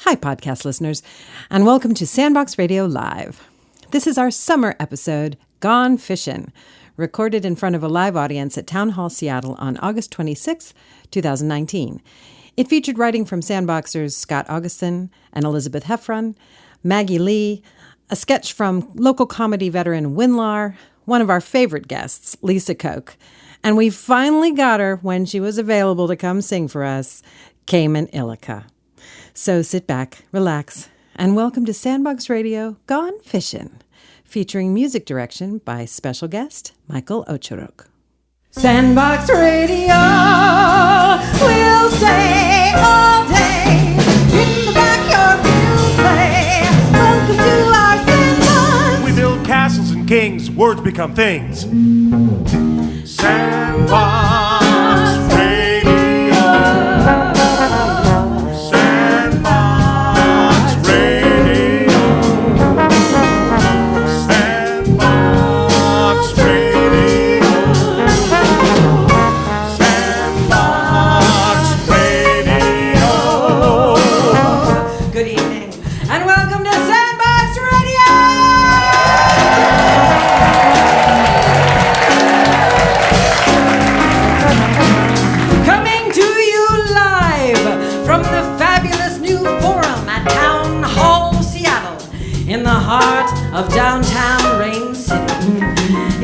Hi, podcast listeners, and welcome to Sandbox Radio Live. This is our summer episode, Gone Fishin', recorded in front of a live audience at Town Hall Seattle on August 26, 2019. It featured writing from Sandboxers Scott Augustin and Elizabeth Heffron, Maggie Lee, a sketch from local comedy veteran Winlar, one of our favorite guests, Lisa Koch, and we finally got her when she was available to come sing for us, Cayman Illica. So sit back, relax, and welcome to Sandbox Radio Gone Fishin', featuring music direction by special guest Michael Ocherok. Sandbox Radio will stay all day in the backyard we'll play. Welcome to our sandbox. We build castles and kings, words become things. Sandbox Radio. Of downtown Rain City.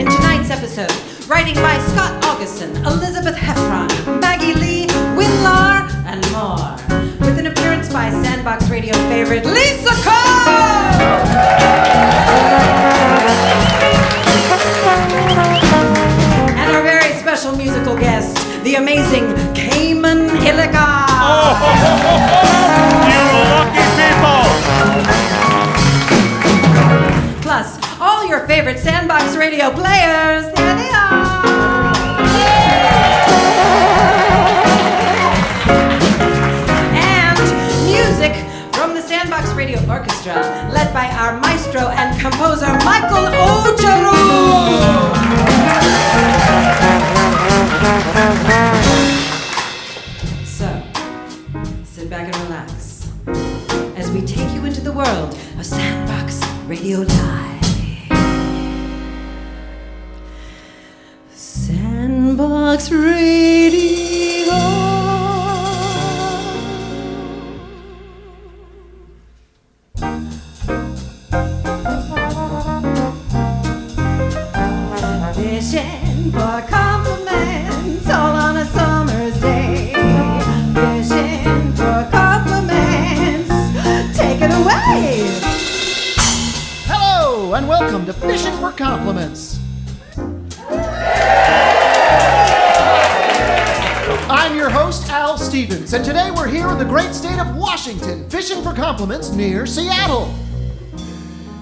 In tonight's episode, writing by Scott Augustin, Elizabeth Heffron, Maggie Lee, Winlar, and more. With an appearance by Sandbox Radio favorite Lisa Koch! And our very special musical guest, the amazing Cayman Illica. You lucky people! Plus, all your favorite Sandbox Radio players. There they are. And music from the Sandbox Radio Orchestra, led by our maestro and composer, Michael Ocherok. So, sit back and relax as we take you into the world of Sandbox Radio Live. Sandbox Radio. Fishing for compliments all on a summer's day. Fishing for compliments. Take it away. And welcome to Fishin' for Compliments. I'm your host, Al Stevens, and today we're here in the great state of Washington, fishing for compliments near Seattle.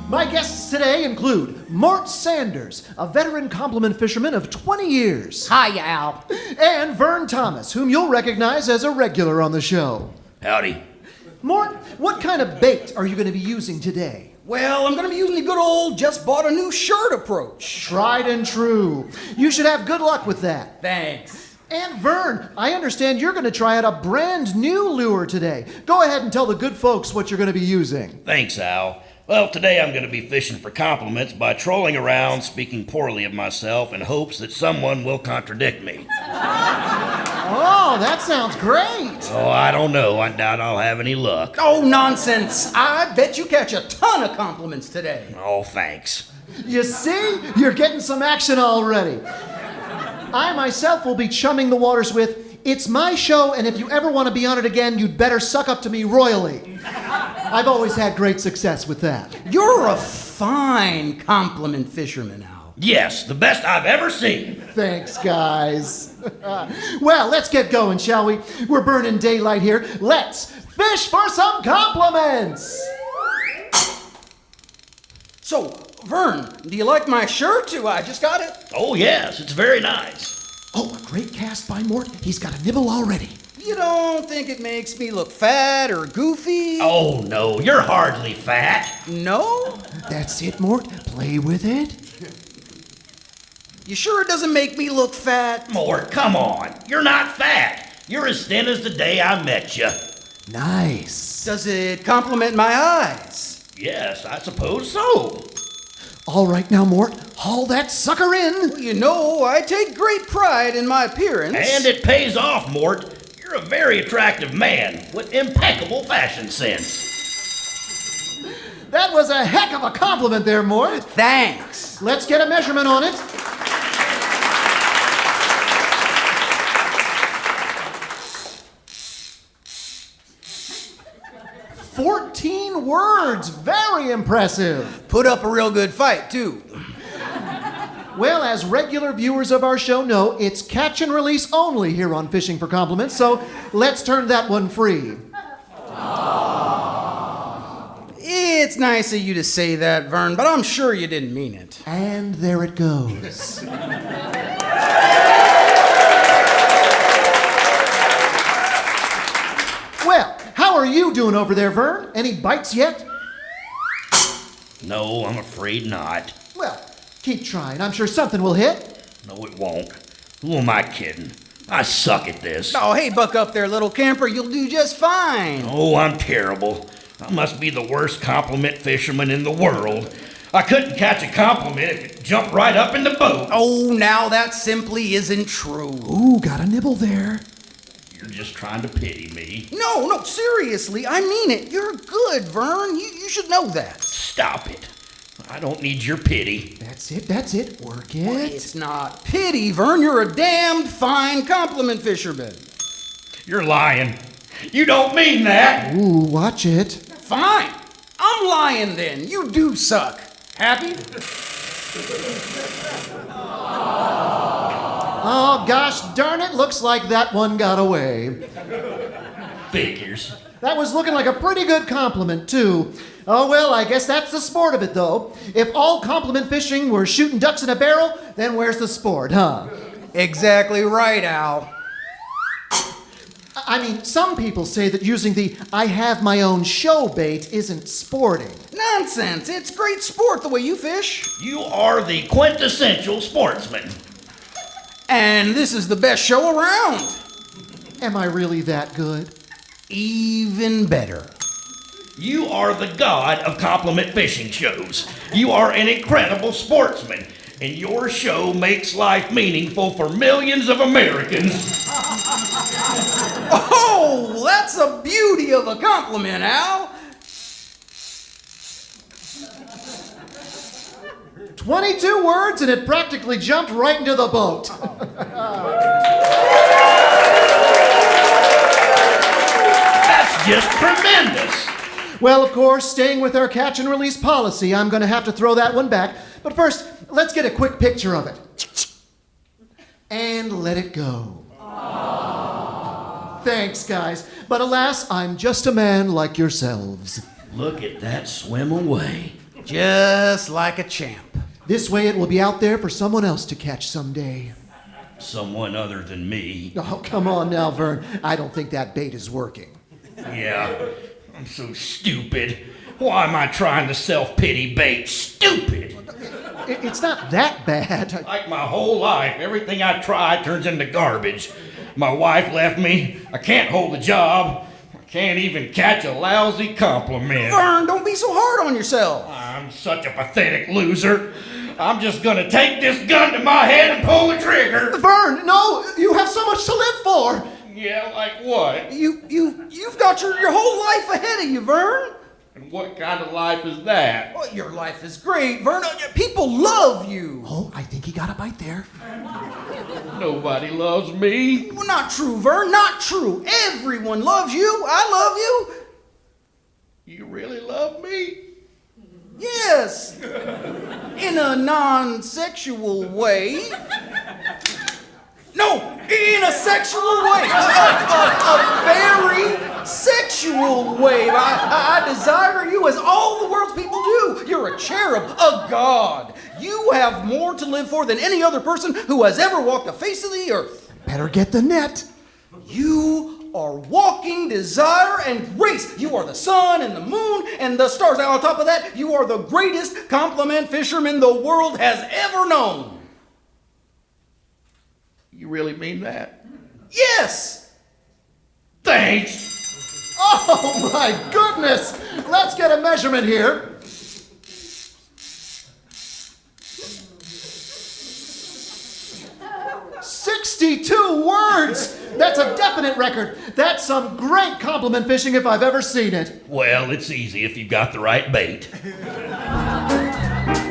My guests today include Mort Sanders, a veteran compliment fisherman of 20 years. Hi, Al. And Vern Thomas, whom you'll recognize as a regular on the show. Howdy. Mort, what kind of bait are you going to be using today? Well, I'm going to be using the good old just bought a new shirt approach. Tried and true. You should have good luck with that. Thanks. And Vern, I understand you're going to try out a brand new lure today. Go ahead and tell the good folks what you're going to be using. Thanks, Al. Well, today I'm going to be fishing for compliments by trolling around speaking poorly of myself in hopes that someone will contradict me. Oh, that sounds great. Oh, I don't know. I doubt I'll have any luck. Oh, nonsense. I bet you catch a ton of compliments today. Oh, thanks. You see? You're getting some action already. I myself will be chumming the waters with, it's my show, and if you ever want to be on it again, you'd better suck up to me royally. I've always had great success with that. You're a fine compliment fisherman, Al. Yes, the best I've ever seen. Thanks, guys. Well, let's get going, shall we? We're burning daylight here. Let's fish for some compliments. So, Vern, do you like my shirt? I just got it. Oh, yes, it's very nice. Oh, a great cast by Mort. He's got a nibble already. You don't think it makes me look fat or goofy? Oh, no, you're hardly fat. No? That's it, Mort. Play with it. You sure it doesn't make me look fat? Mort, come on. You're not fat. You're as thin as the day I met you. Nice. Does it compliment my eyes? Yes, I suppose so. All right now, Mort, haul that sucker in. You know, I take great pride in my appearance. And it pays off, Mort. You're a very attractive man with impeccable fashion sense. That was a heck of a compliment there, Mort. Thanks. Let's get a measurement on it. "14 words. Very impressive. Put up a real good fight, too. Well, as regular viewers of our show know, it's catch and release only here on Fishing for Compliments, so let's turn that one free. It's nice of you to say that, Vern, but I'm sure you didn't mean it. And there it goes. Well, how are you doing over there, Vern? Any bites yet? No, I'm afraid not. Well, keep trying. I'm sure something will hit. No, it won't. Who am I kidding? I suck at this. Oh, hey, buck up there, little camper. You'll do just fine. Oh, I'm terrible. I must be the worst compliment fisherman in the world. I couldn't catch a compliment if it jumped right up in the boat. Oh, now that simply isn't true. Ooh, got a nibble there. You're just trying to pity me. No, seriously, I mean it. You're good, Vern. You should know that. Stop it. I don't need your pity. That's it. Work it. It's not pity, Vern. You're a damned fine compliment fisherman. You're lying. You don't mean that. Ooh, watch it. Fine. I'm lying then. You do suck. Happy? Oh, gosh darn it. Looks like that one got away. Figures. That was looking like a pretty good compliment, too. Oh, well, I guess that's the sport of it, though. If all compliment fishing were shooting ducks in a barrel, then where's the sport, huh? Exactly right, Al. I mean, some people say that using the "I have my own show" bait isn't sporting. Nonsense. It's great sport the way you fish. You are the quintessential sportsman. And this is the best show around. Am I really that good? Even better. You are the god of compliment fishing shows. You are an incredible sportsman, and your show makes life meaningful for millions of Americans. Oh, that's a beauty of a compliment, Al. 22 words and it practically jumped right into the boat. That's just tremendous. Well, of course, staying with our catch and release policy, I'm going to have to throw that one back. But first, let's get a quick picture of it. And let it go. Thanks, guys. But alas, I'm just a man like yourselves. Look at that swim away. Just like a champ. This way it will be out there for someone else to catch someday. Someone other than me. Oh, come on now, Vern. I don't think that bait is working. Yeah, I'm so stupid. Why am I trying to self-pity bait? Stupid! It's not that bad. Like my whole life, everything I try turns into garbage. My wife left me. I can't hold a job. I can't even catch a lousy compliment. Vern, don't be so hard on yourself. I'm such a pathetic loser. I'm just gonna take this gun to my head and pull the trigger. Vern, no! You have so much to live for! Yeah, like what? You've got your whole life ahead of you, Vern. And what kind of life is that? Well, your life is great, Vern. People love you. Oh, I think he got a bite there. Nobody loves me. Well, not true, Vern. Not true. Everyone loves you. I love you. You really love me? Yes. In a non-sexual way. No, in a sexual way. A very sexual way. I desire you as all the world's people do. You're a cherub, a god. You have more to live for than any other person who has ever walked the face of the earth. Better get the net. You are walking desire and grace. You are the sun and the moon and the stars. And on top of that, you are the greatest compliment fisherman the world has ever known. You really mean that? Yes. Thanks. Oh my goodness! Let's get a measurement here. 62 words! That's a definite record. That's some great compliment fishing if I've ever seen it. Well, it's easy if you've got the right bait.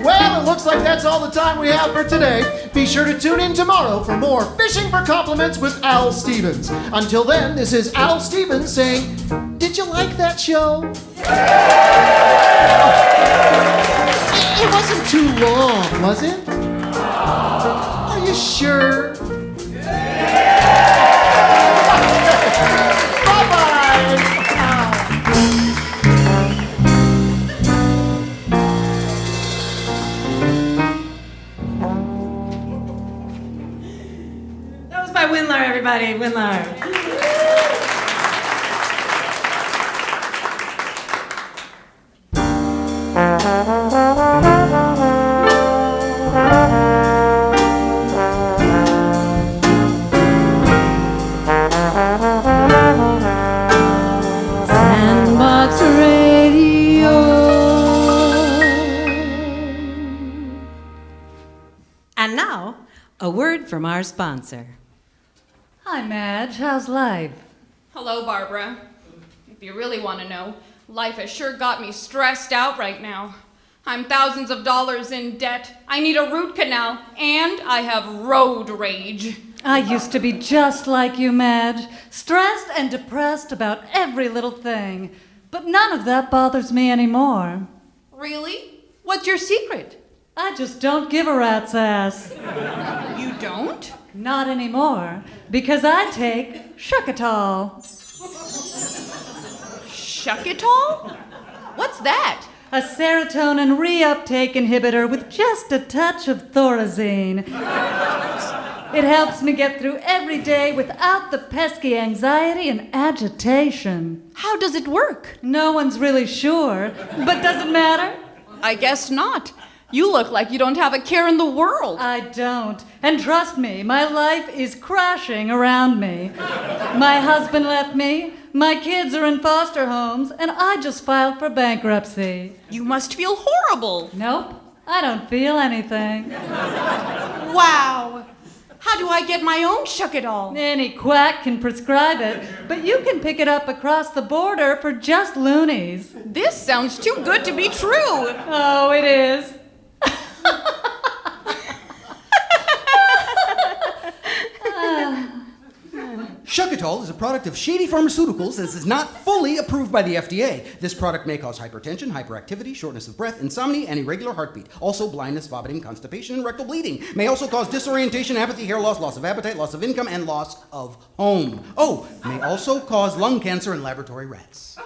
Well, it looks like that's all the time we have for today. Be sure to tune in tomorrow for more Fishing for Compliments with Al Stevens. Until then, this is Al Stevens saying, did you like that show? It wasn't too long, was it? Are you sure? Bye-bye! That was by Windler, everybody. Windler. Sandbox Radio. And now, a word from our sponsor. Hi, Madge. How's life? Hello, Barbara. If you really want to know, life has sure got me stressed out right now. I'm thousands of dollars in debt, I need a root canal, and I have road rage. I used to be just like you, Madge. Stressed and depressed about every little thing. But none of that bothers me anymore. Really? What's your secret? I just don't give a rat's ass. You don't? Not anymore. Because I take Shuckatol. Shuckatol? What's that? A serotonin reuptake inhibitor with just a touch of Thorazine. It helps me get through every day without the pesky anxiety and agitation. How does it work? No one's really sure, but does it matter? I guess not. You look like you don't have a care in the world. I don't. And trust me, my life is crashing around me. My husband left me, my kids are in foster homes, and I just filed for bankruptcy. You must feel horrible. Nope, I don't feel anything. Wow. How do I get my own Shuckatol? Any quack can prescribe it, but you can pick it up across the border for just loonies. This sounds too good to be true. Oh, it is. Shuckatol is a product of Shady Pharmaceuticals and is not fully approved by the FDA. This product may cause hypertension, hyperactivity, shortness of breath, insomnia, and irregular heartbeat. Also blindness, vomiting, constipation, and rectal bleeding. May also cause disorientation, apathy, hair loss, loss of appetite, loss of income, and loss of home. Oh, may also cause lung cancer in laboratory rats.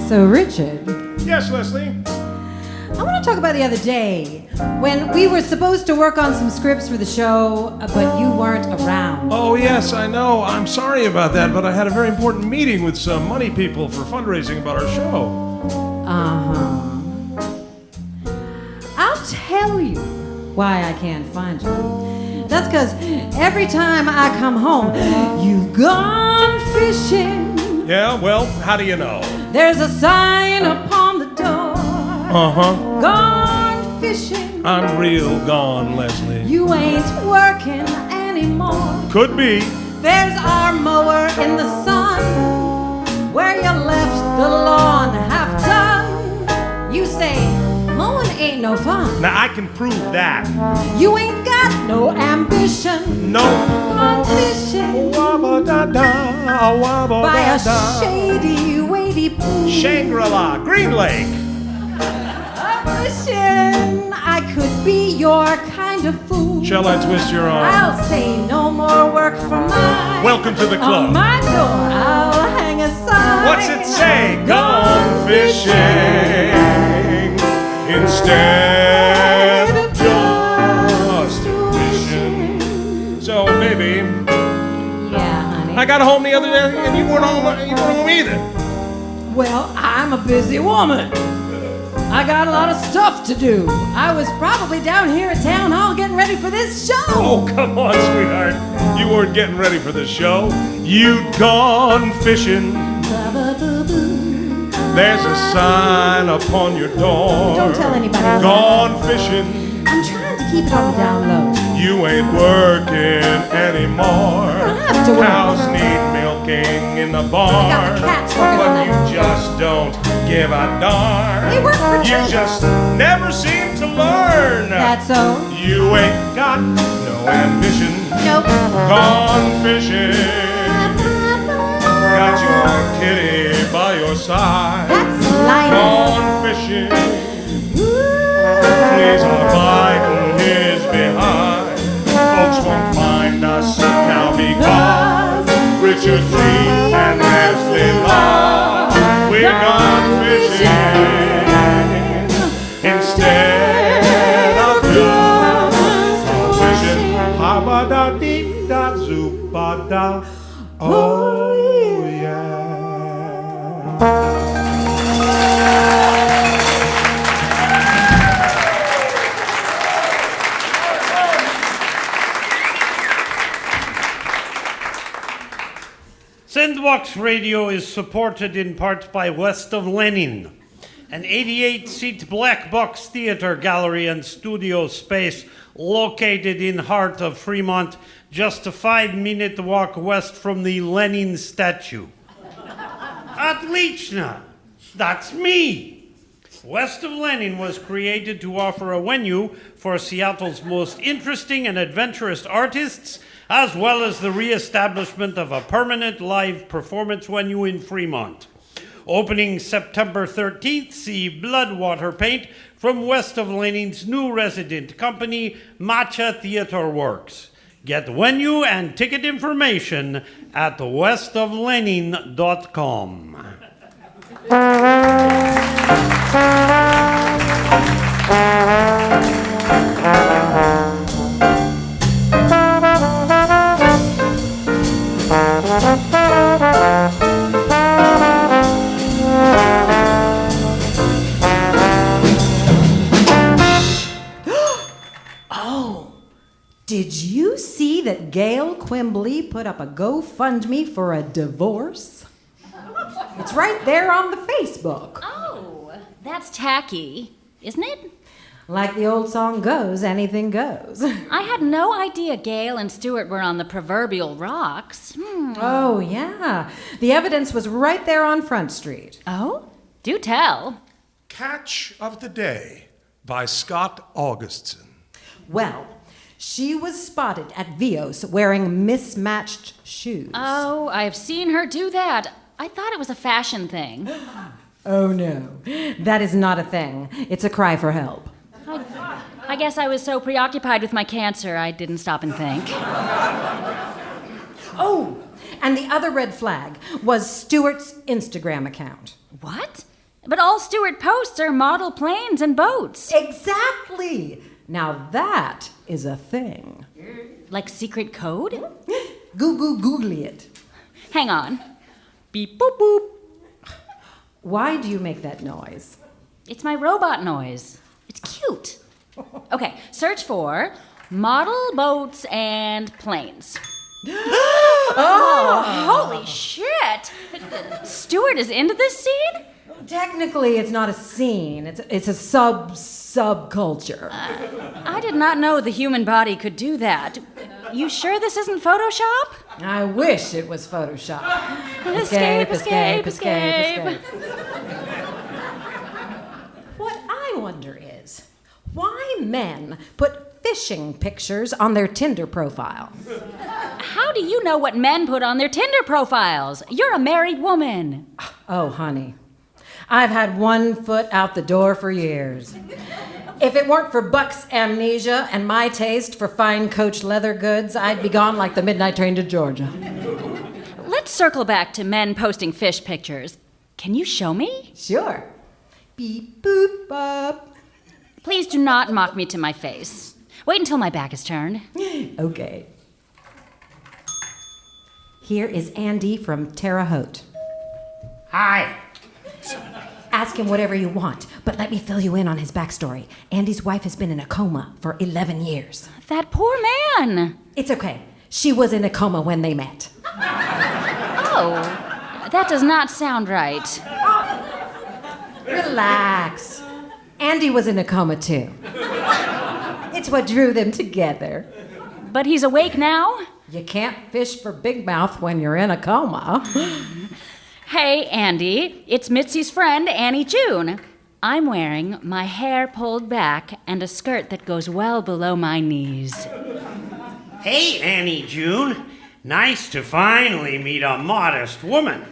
So, Richard, Yes, Leslie? I want to talk about the other day when we were supposed to work on some scripts for the show, but you weren't around. Oh, yes, I know. I'm sorry about that, but I had a very important meeting with some money people for fundraising about our show. I'll tell you why I can't find you. That's because every time I come home, you've gone fishing. Yeah, well, how do you know? There's a sign upon the door. Uh-huh. Gone fishing. I'm real gone, Leslie. You ain't working anymore. Could be. There's our mower in the sun, where you left the lawn half done. You say, mowing ain't no fun. Now, I can prove that. You ain't got no ambition. No. Gone fishing Wabba-da-da, by a wabba-da-da. shady, weighty pool. Shangri-La, Green Lake. Fishin', I could be your kind of fool. Shall I twist your arm? I'll say no more work for mine. Welcome to the club. On my door, I'll hang a sign. What's it say? Gone fishing instead of just fishing. So, baby, Yeah, honey. I got home the other day and you weren't home either. Well, I'm a busy woman. I got a lot of stuff to do. I was probably down here at Town Hall getting ready for this show. Oh, come on, sweetheart. You weren't getting ready for the show. You'd gone fishing. There's a sign upon your door. Don't tell anybody. Gone fishing. I'm trying to keep it on the down low. You ain't working anymore. I don't have to work. Cows need milking in the barn. got the cats working but on you that. just don't give a darn. They work for You church. just never seem to learn. That's so. You ain't got no ambition. Nope. Gone fishing. Got your kitty by your side. That's Linus. Gone fishing. Fleas are biting his behind. Folks won't find us now because Richard Reed and Leslie Law. We're gone fishing instead of just fishing. Ha-ba-da-dee-da-zoo-ba-da. Oh, yeah. Sandbox Radio is supported in part by West of Lenin, an 88-seat black box theater, gallery, and studio space located in heart of Fremont, just a 5-minute walk west from the Lenin statue. Отлично! That's me! West of Lenin was created to offer a venue for Seattle's most interesting and adventurous artists, as well as the re-establishment of a permanent live performance venue in Fremont. Opening September 13th, see Bloodwater Paint from West of Lenin's new resident company, Matcha Theater Works. Get venue and ticket information at westoflenin.com. Did you see that Gail Quimbley put up a GoFundMe for a divorce? It's right there on the Facebook. Oh, that's tacky, isn't it? Like the old song goes, anything goes. I had no idea Gail and Stuart were on the proverbial rocks. Oh, yeah. The evidence was right there on Front Street. Oh? Do tell. Catch of the Day by Scott Augustson. Well, she was spotted at Vios wearing mismatched shoes. Oh, I've seen her do that. I thought it was a fashion thing. Oh, no. That is not a thing. It's a cry for help. I guess I was so preoccupied with my cancer, I didn't stop and think. Oh, and the other red flag was Stuart's Instagram account. What? But all Stuart posts are model planes and boats. Exactly. Now that is a thing. Like secret code? Googly it. Hang on. Beep boop boop. Why do you make that noise? It's my robot noise. It's cute. Okay, search for model boats and planes. Oh, holy shit! Stuart is into this scene? Technically, it's not a scene. It's a subculture. I did not know the human body could do that. You sure this isn't Photoshop? I wish it was Photoshop. Escape. What I wonder is, why men put fishing pictures on their Tinder profile? How do you know what men put on their Tinder profiles? You're a married woman. Oh, honey. I've had one foot out the door for years. If it weren't for Buck's amnesia and my taste for fine Coach leather goods, I'd be gone like the midnight train to Georgia. Let's circle back to men posting fish pictures. Can you show me? Sure. Beep, boop, bop. Please do not mock me to my face. Wait until my back is turned. Okay. Here is Andy from Terre Haute. Hi. Ask him whatever you want, but let me fill you in on his backstory. Andy's wife has been in a coma for 11 years. That poor man. It's okay. She was in a coma when they met. Oh, that does not sound right. Relax. Andy was in a coma too. It's what drew them together. But he's awake now? You can't fish for big mouth when you're in a coma. Hey, Andy, it's Mitzi's friend, Annie June. I'm wearing my hair pulled back and a skirt that goes well below my knees. Hey, Annie June. Nice to finally meet a modest woman.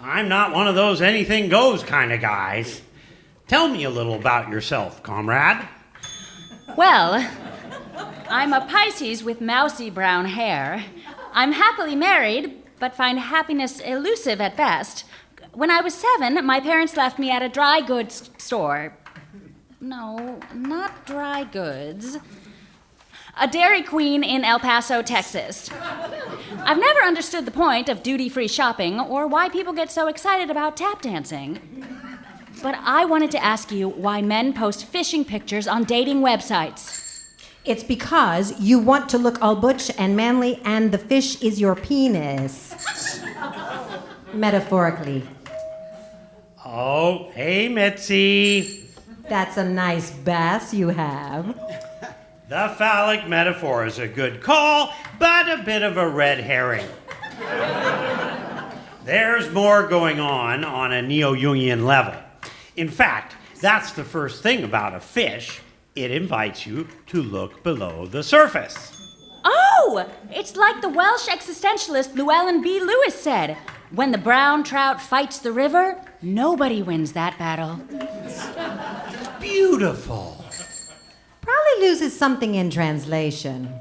I'm not one of those anything goes kind of guys. Tell me a little about yourself, comrade. Well, I'm a Pisces with mousy brown hair. I'm happily married, but find happiness elusive at best. When I was 7, my parents left me at a dry goods store. No, not dry goods. A Dairy Queen in El Paso, Texas. I've never understood the point of duty-free shopping or why people get so excited about tap dancing. But I wanted to ask you why men post fishing pictures on dating websites. It's because you want to look all butch and manly, and the fish is your penis. Metaphorically. Oh, hey, Mitzi. That's a nice bass you have. The phallic metaphor is a good call, but a bit of a red herring. There's more going on a neo-Jungian level. In fact, that's the first thing about a fish. It invites you to look below the surface. Oh, it's like the Welsh existentialist Llewellyn B. Lewis said, when the brown trout fights the river, nobody wins that battle. Beautiful. Probably loses something in translation.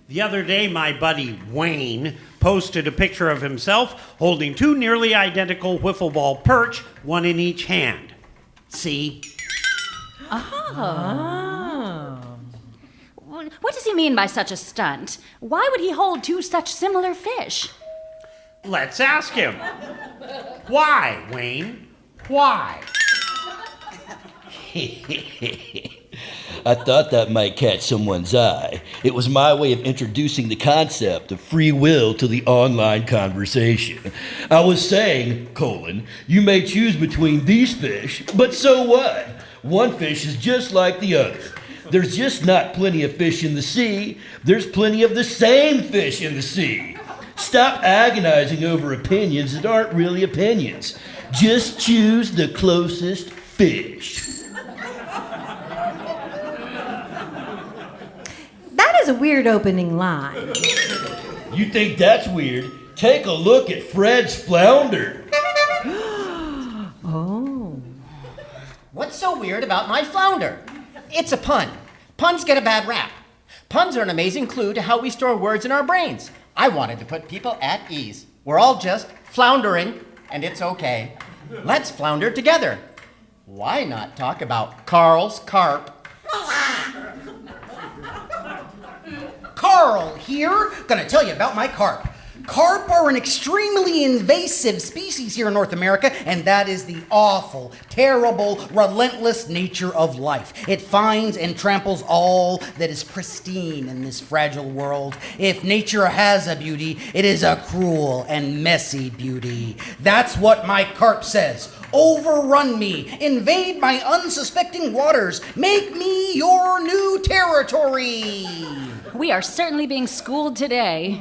The other day, my buddy Wayne posted a picture of himself holding 2 nearly identical wiffle ball perch, one in each hand. See? Oh. What does he mean by such a stunt? Why would he hold 2 such similar fish? Let's ask him. Why, Wayne? Why? I thought that might catch someone's eye. It was my way of introducing the concept of free will to the online conversation. I was saying, you may choose between these fish, but so what? One fish is just like the other. There's just not plenty of fish in the sea. There's plenty of the same fish in the sea. Stop agonizing over opinions that aren't really opinions. Just choose the closest fish. That is a weird opening line. You think that's weird? Take a look at Fred's flounder. Oh. What's so weird about my flounder? It's a pun. Puns get a bad rap. Puns are an amazing clue to how we store words in our brains. I wanted to put people at ease. We're all just floundering, and it's okay. Let's flounder together. Why not talk about Carl's carp? Carl here, gonna tell you about my carp. Carp are an extremely invasive species here in North America, and that is the awful, terrible, relentless nature of life. It finds and tramples all that is pristine in this fragile world. If nature has a beauty, it is a cruel and messy beauty. That's what my carp says. Overrun me, invade my unsuspecting waters, make me your new territory. We are certainly being schooled today.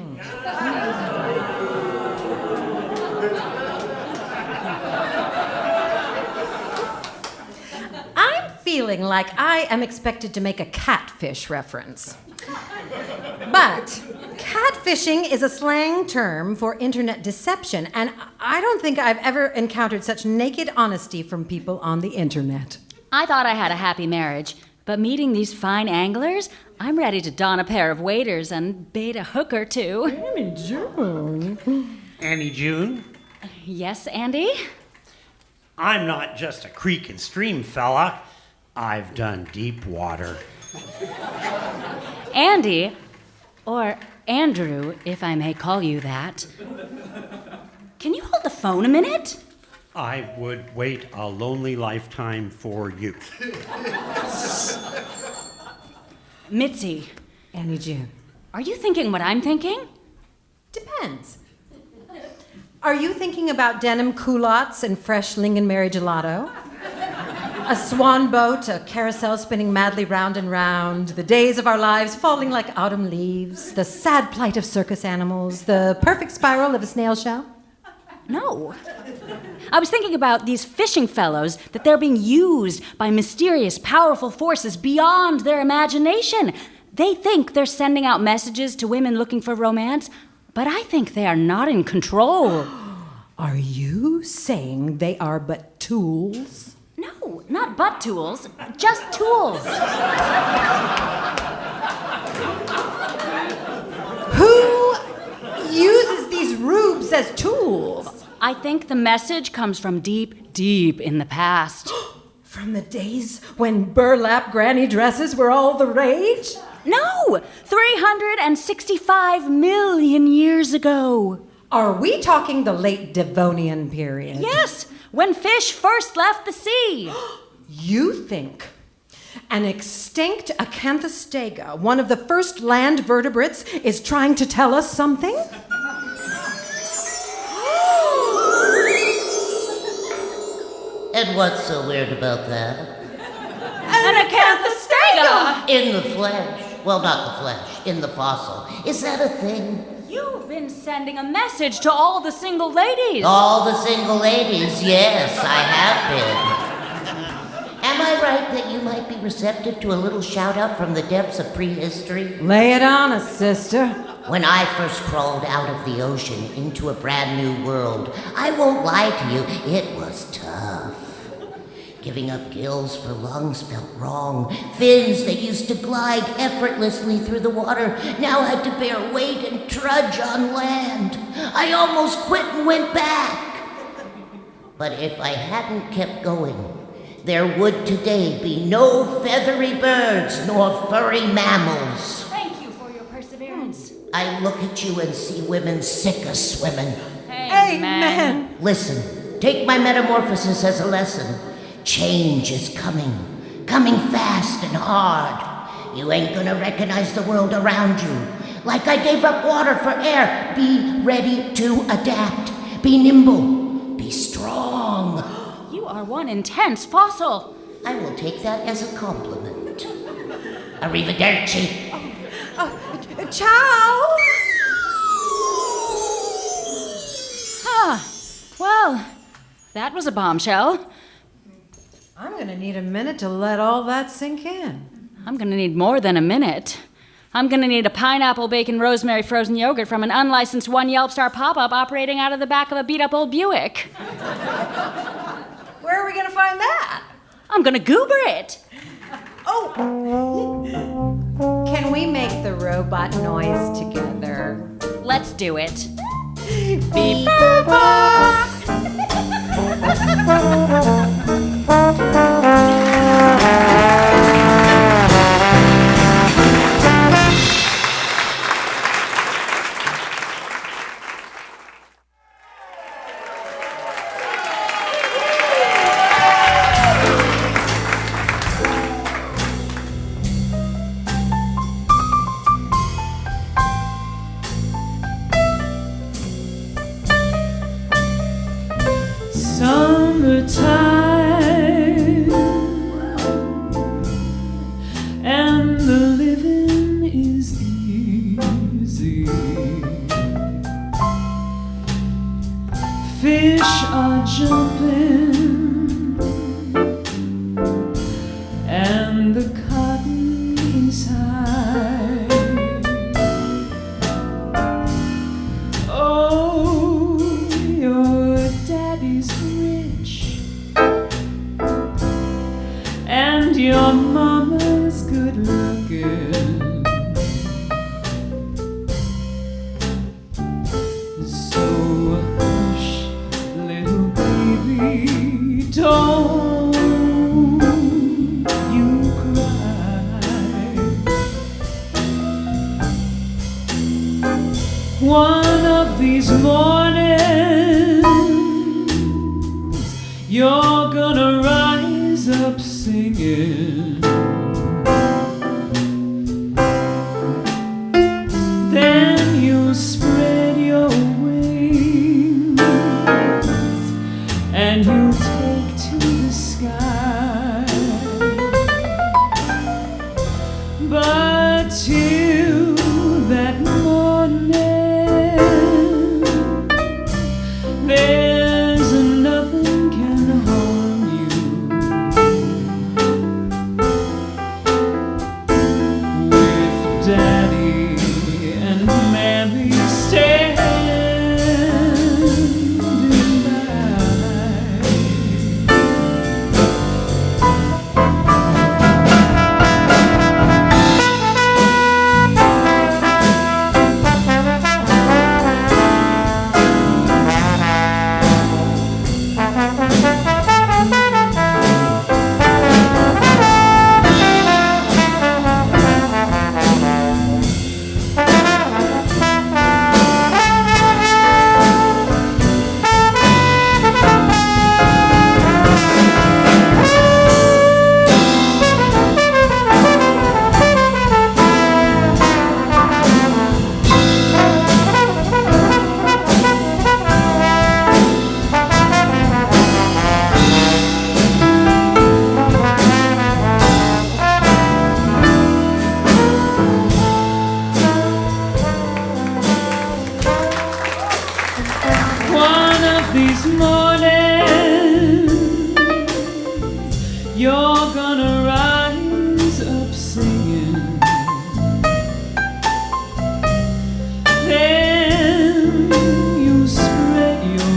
I'm feeling like I am expected to make a catfish reference. But Catfishing is a slang term for internet deception, and I don't think I've ever encountered such naked honesty from people on the internet. I thought I had a happy marriage, but meeting these fine anglers, I'm ready to don a pair of waders and bait a hook or two. Annie June. Annie June, Yes, Andy? I'm not just a creek and stream fella. I've done deep water. Andy, or Andrew, if I may call you that. Can you hold the phone a minute? I would wait a lonely lifetime for you. Mitzi, Annie June. are you thinking what I'm thinking? Depends. Are you thinking about denim culottes and fresh lingonberry gelato? A swan boat, a carousel spinning madly round and round, the days of our lives falling like autumn leaves, the sad plight of circus animals, the perfect spiral of a snail shell? No. I was thinking about these fishing fellows, that they're being used by mysterious, powerful forces beyond their imagination. They think they're sending out messages to women looking for romance, but I think they are not in control. Are you saying they are but tools? No, not butt tools, just tools. Who uses these rubes as tools? I think the message comes from deep, deep in the past. From the days when burlap granny dresses were all the rage? No! 365 million years ago. Are we talking the late Devonian period? Yes, when fish first left the sea. You think an extinct acanthostega, one of the first land vertebrates, is trying to tell us something? And what's so weird about that? An acanthostega! In the flesh. Well, not the flesh, in the fossil. Is that a thing? You've been sending a message to all the single ladies. All the single ladies, yes, I have been. Am I right that you might be receptive to a little shout out from the depths of prehistory? Lay it on us, sister. When I first crawled out of the ocean into a brand new world, I won't lie to you, it was tough. Giving up gills for lungs felt wrong. Fins that used to glide effortlessly through the water now had to bear weight and trudge on land. I almost quit and went back. But if I hadn't kept going, there would today be no feathery birds nor furry mammals. Thank you for your perseverance. I look at you and see women sick of swimming. Amen. Listen, take my metamorphosis as a lesson. Change is coming fast and hard. You ain't gonna recognize the world around you. Like I gave up water for air, be ready to adapt. Be nimble, be strong. You are one intense fossil. I will take that as a compliment. Arrivederci. Ciao! Well, that was a bombshell. I'm gonna need a minute to let all that sink in. I'm gonna need more than a minute. I'm gonna need a pineapple, bacon, rosemary, frozen yogurt from an unlicensed one Yelp star pop-up operating out of the back of a beat-up old Buick. Where are we gonna find that? I'm gonna goober it. Oh! Can we make the robot noise together? Let's do it. Beep, boop, bop. Summertime, and the living is easy. Fish are jumping, and the cotton is high. One of these mornings, you're gonna rise up singing. Then you'll spread your wings and you'll take to the sky. But till that morning, there's nothing can harm you. With Daddy and Mammy standing by. One of these mornings, you're gonna rise up singing. Then you spread your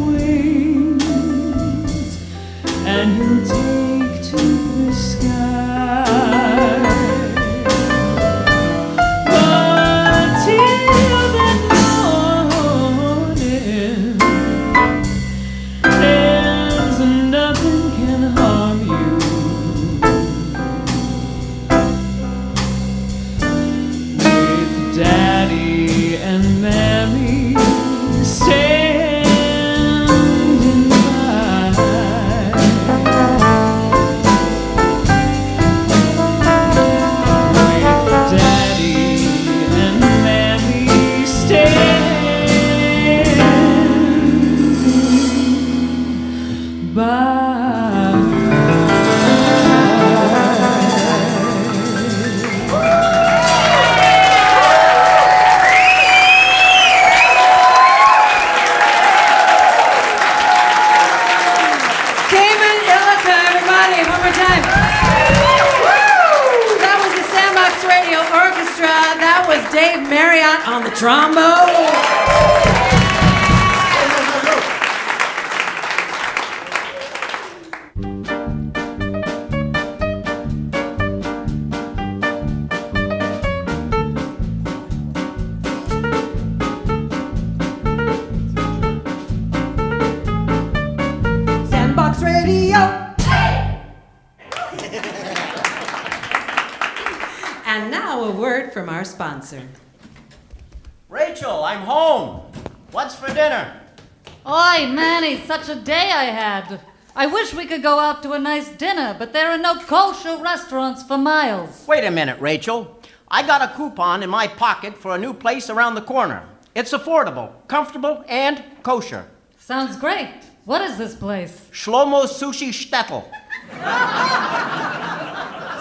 wings and you'll take to the sky. But till that morning, there's nothing can harm you. With Daddy and Mammy standing by. With Daddy and Mammy standing by. Damon Illica, everybody, one more time. Woo! That was the Sandbox Radio Orchestra. That was Dave Marriott on the trombone. Sandbox Radio. And now a word from our sponsor. Rachel, I'm home. What's for dinner? Oi, Manny, such a day I had. I wish we could go out to a nice dinner, but there are no kosher restaurants for miles. Wait a minute, Rachel. I got a coupon in my pocket for a new place around the corner. It's affordable, comfortable, and kosher. Sounds great. What is this place? Shlomo's Sushi Shtetl.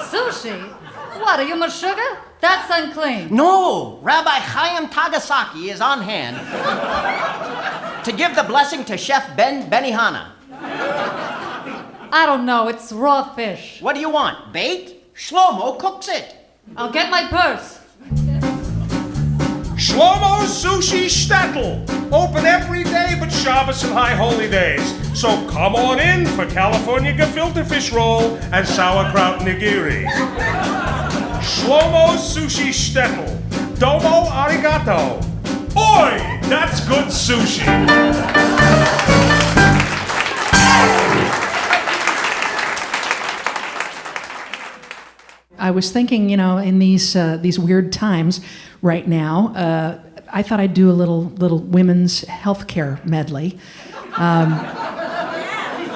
Sushi? What, are you my sugar? That's unclean. No, Rabbi Chaim Tagasaki is on hand to give the blessing to Chef Ben Benihana. I don't know, it's raw fish. What do you want, bait? Shlomo cooks it. I'll get my purse. Shlomo's Sushi Shtetl. Open every day but Shabbos and High Holy Days. So come on in for California gefilte fish roll and sauerkraut nigiri. Shlomo's Sushi Shtetl. Domo arigato. Oi, that's good sushi. I was thinking, in these weird times right now, I thought I'd do a little women's healthcare medley.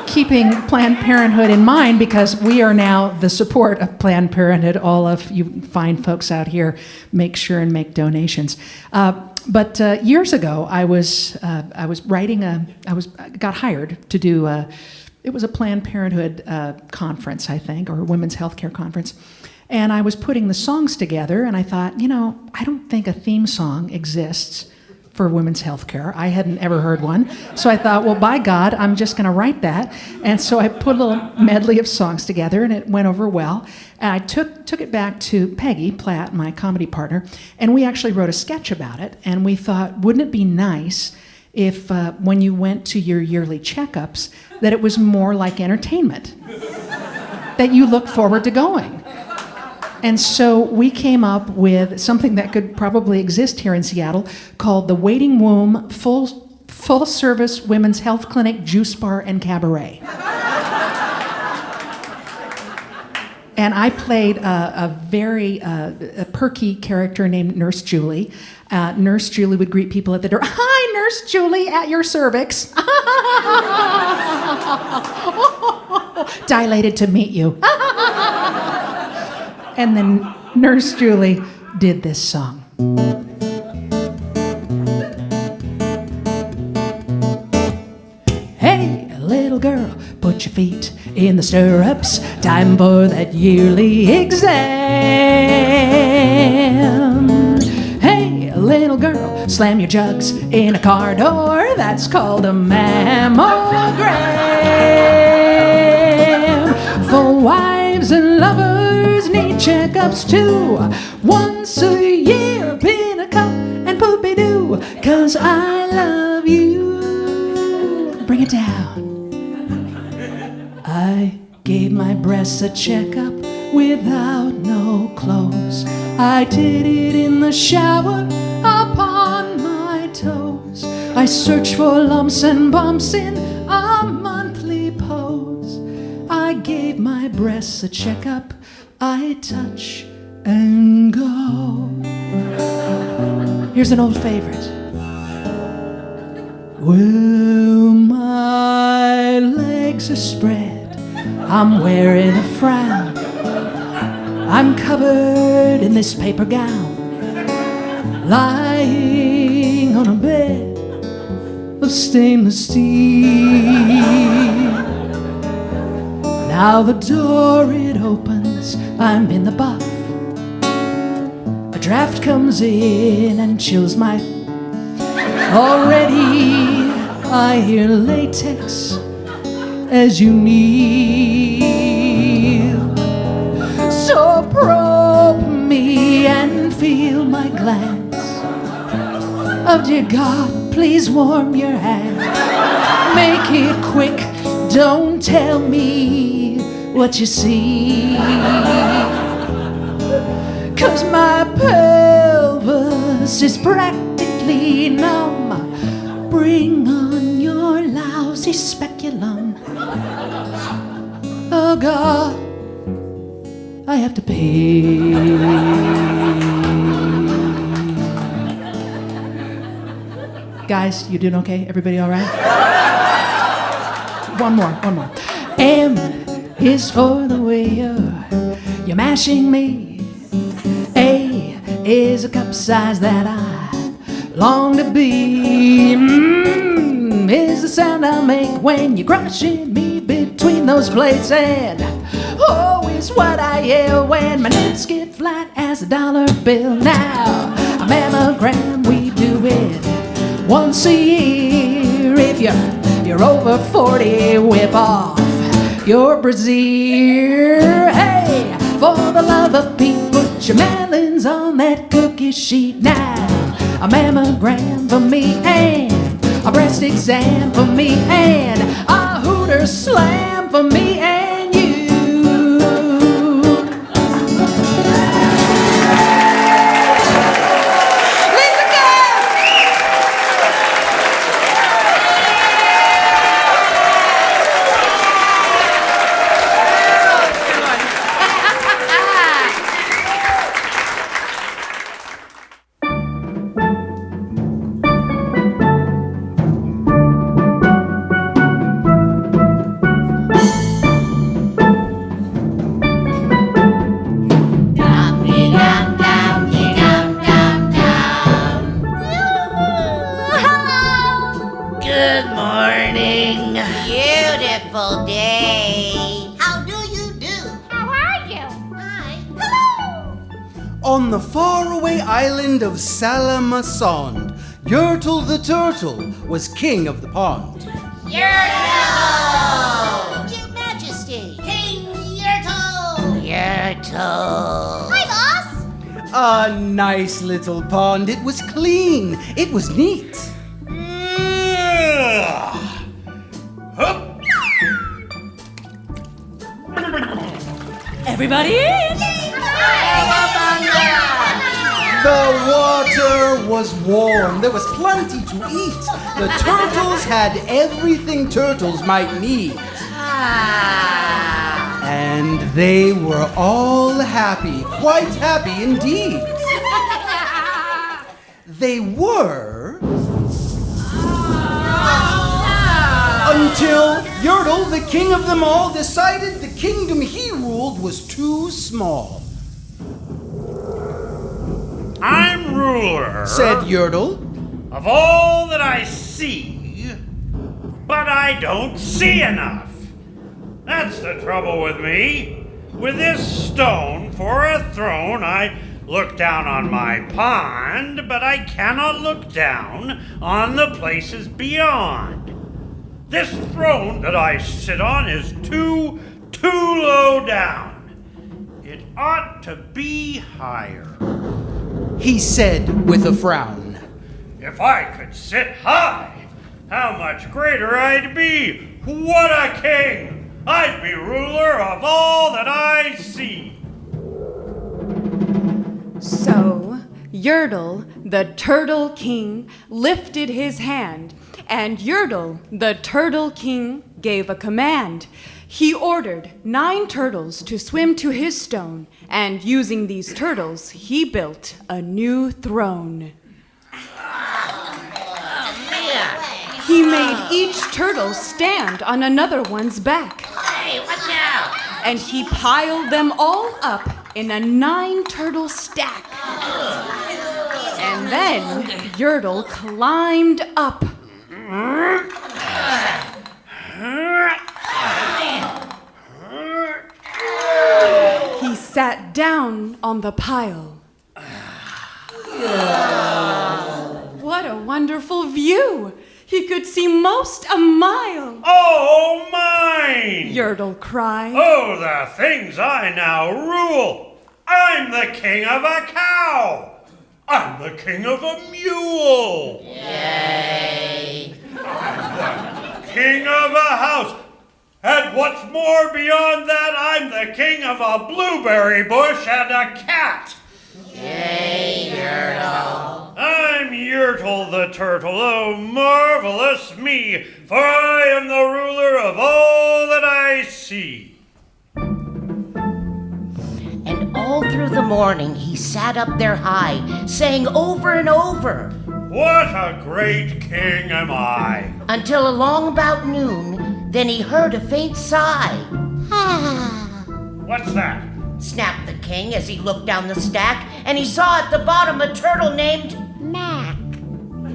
Keeping Planned Parenthood in mind, because we are now the support of Planned Parenthood. All of you fine folks out here, make sure and make donations. But years ago, I got hired to do. It was a Planned Parenthood conference, I think, or a women's healthcare conference, and I was putting the songs together. And I thought, I don't think a theme song exists for women's health care. I hadn't ever heard one. So I thought, well, by God, I'm just going to write that. And so I put a little medley of songs together, and it went over well. And I took it back to Peggy Platt, my comedy partner, and we actually wrote a sketch about it. And we thought, wouldn't it be nice if when you went to your yearly checkups, that it was more like entertainment, that you looked forward to going. And so we came up with something that could probably exist here in Seattle called the Waiting Womb Full Service Women's Health Clinic, Juice Bar, and Cabaret. And I played a very perky character named Nurse Julie. Nurse Julie would greet people at the door. Hi, Nurse Julie, at your cervix. Dilated to meet you. And then Nurse Julie did this song. Hey, little girl, put your feet in the stirrups. Time for that yearly exam. Hey, little girl, slam your jugs in a car door. That's called a mammogram. For wives and lovers need checkups too. Once a year, pin a cup and poopy doo. 'Cause I love you. Bring it down. I gave my breasts a checkup without no clothes. I did it in the shower upon my toes. I searched for lumps and bumps in a monthly pose. I gave my breasts a checkup. I touch and go. Here's an old favorite. Well, my legs are spread. I'm wearing a frown. I'm covered in this paper gown, lying on a bed of stainless steel. Now the door it opens, I'm in the buff. A draft comes in and chills my... Already I hear latex as you kneel. So probe me and feel my glands. Oh dear God, please warm your hand. Make it quick, don't tell me what you see. 'Cause my pelvis is practically numb. Bring on your lousy speculum. Oh God, I have to pee. Guys, you doing okay? Everybody all right? One more. M is for the way you're mashing me. A is a cup size that I long to be. Is the sound I make when you're crushing me between those plates. And oh, is what I yell when my nips get flat as a dollar bill. Now, a mammogram, we do it once a year. If you're over 40, whip off your brassiere. Hey, for the love of Pete, put your melons on that cookie sheet. Now, a mammogram for me and a breast exam for me and a Hooter slam for me and you. On the faraway island of Salamasond, Yertle the turtle was king of the pond. Yertle! Your Majesty! King Yertle! Yertle! Hi, boss! A nice little pond. It was clean. It was neat. Everybody in! The water was warm. There was plenty to eat. The turtles had everything turtles might need. And they were all happy, quite happy indeed. They were... Until Yertle, the king of them all, decided the kingdom he ruled was too small. I'm ruler, said Yertle, of all that I see, but I don't see enough. That's the trouble with me. With this stone for a throne, I look down on my pond, but I cannot look down on the places beyond. This throne that I sit on is too low down. It ought to be higher, he said with a frown. If I could sit high, how much greater I'd be. What a king! I'd be ruler of all that I see. So, Yertle, the Turtle King, lifted his hand, and Yertle, the Turtle King, gave a command. He ordered 9 turtles to swim to his stone, and using these turtles, he built a new throne. He made each turtle stand on another one's back. Hey, watch out! And he piled them all up in a 9-turtle stack. And then Yertle climbed up. He sat down on the pile. What a wonderful view! He could see most a mile. Oh, mine! Yertle cried. Oh, the things I now rule! I'm the king of a cow! I'm the king of a mule! Yay! I'm the king of a house! And what's more beyond that, I'm the king of a blueberry bush and a cat! Yay, Yertle! I'm Yertle the turtle, oh marvelous me, for I am the ruler of all that I see. And all through the morning he sat up there high, saying over and over, What a great king am I! Until along about noon, then he heard a faint sigh. What's that? Snapped the king as he looked down the stack, and he saw at the bottom a turtle named Mac.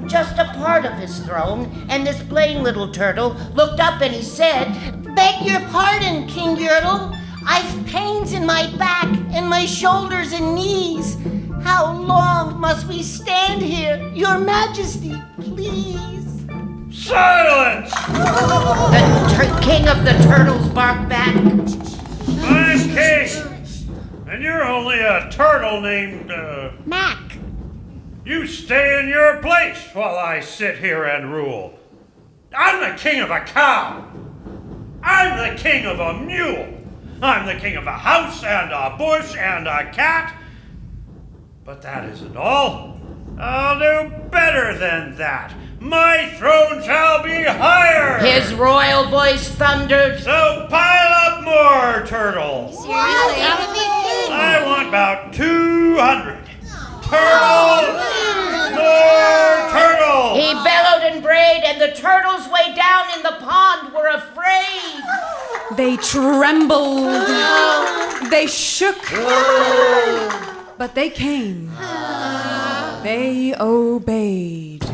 Just a part of his throne, and this plain little turtle looked up and he said, Beg your pardon, King Yertle. I've pains in my back and my shoulders and knees. How long must we stand here, your majesty, please? Silence! The king of the turtles barked back. I'm king, and you're only a turtle named, Mac. You stay in your place while I sit here and rule. I'm the king of a cow. I'm the king of a mule. I'm the king of a house and a bush and a cat. But that isn't all. I'll do better than that. My throne shall be higher. His royal voice thundered. So pile up more turtles. Seriously? I want about 200. Turtles! More turtles! He bellowed and brayed, and the turtles way down in the pond were afraid. They trembled. They shook. But they came. They obeyed.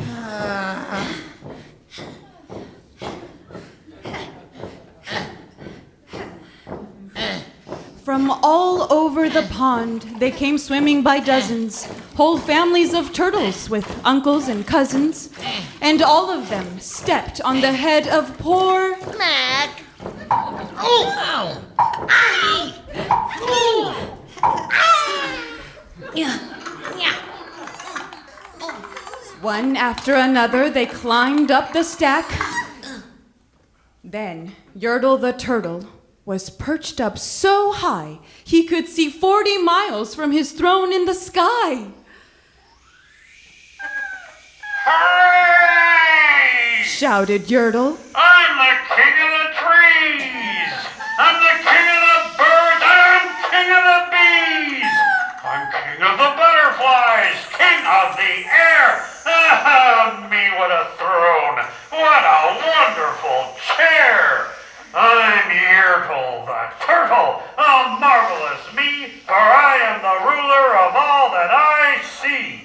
From all over the pond, they came swimming by dozens, whole families of turtles with uncles and cousins, and all of them stepped on the head of poor Mac. Oh! Ow! Ooh! Yeah. One after another, they climbed up the stack. Then Yertle the turtle was perched up so high he could see 40 miles from his throne in the sky. Hooray! Shouted Yertle. I'm the king of the trees! I'm the king of the birds! And I'm king of the bees! I'm king of the butterflies! King of the air! Ah, me with a throne! What a wonderful chair! I'm Yertle the turtle, a marvelous me, for I am the ruler of all that I see.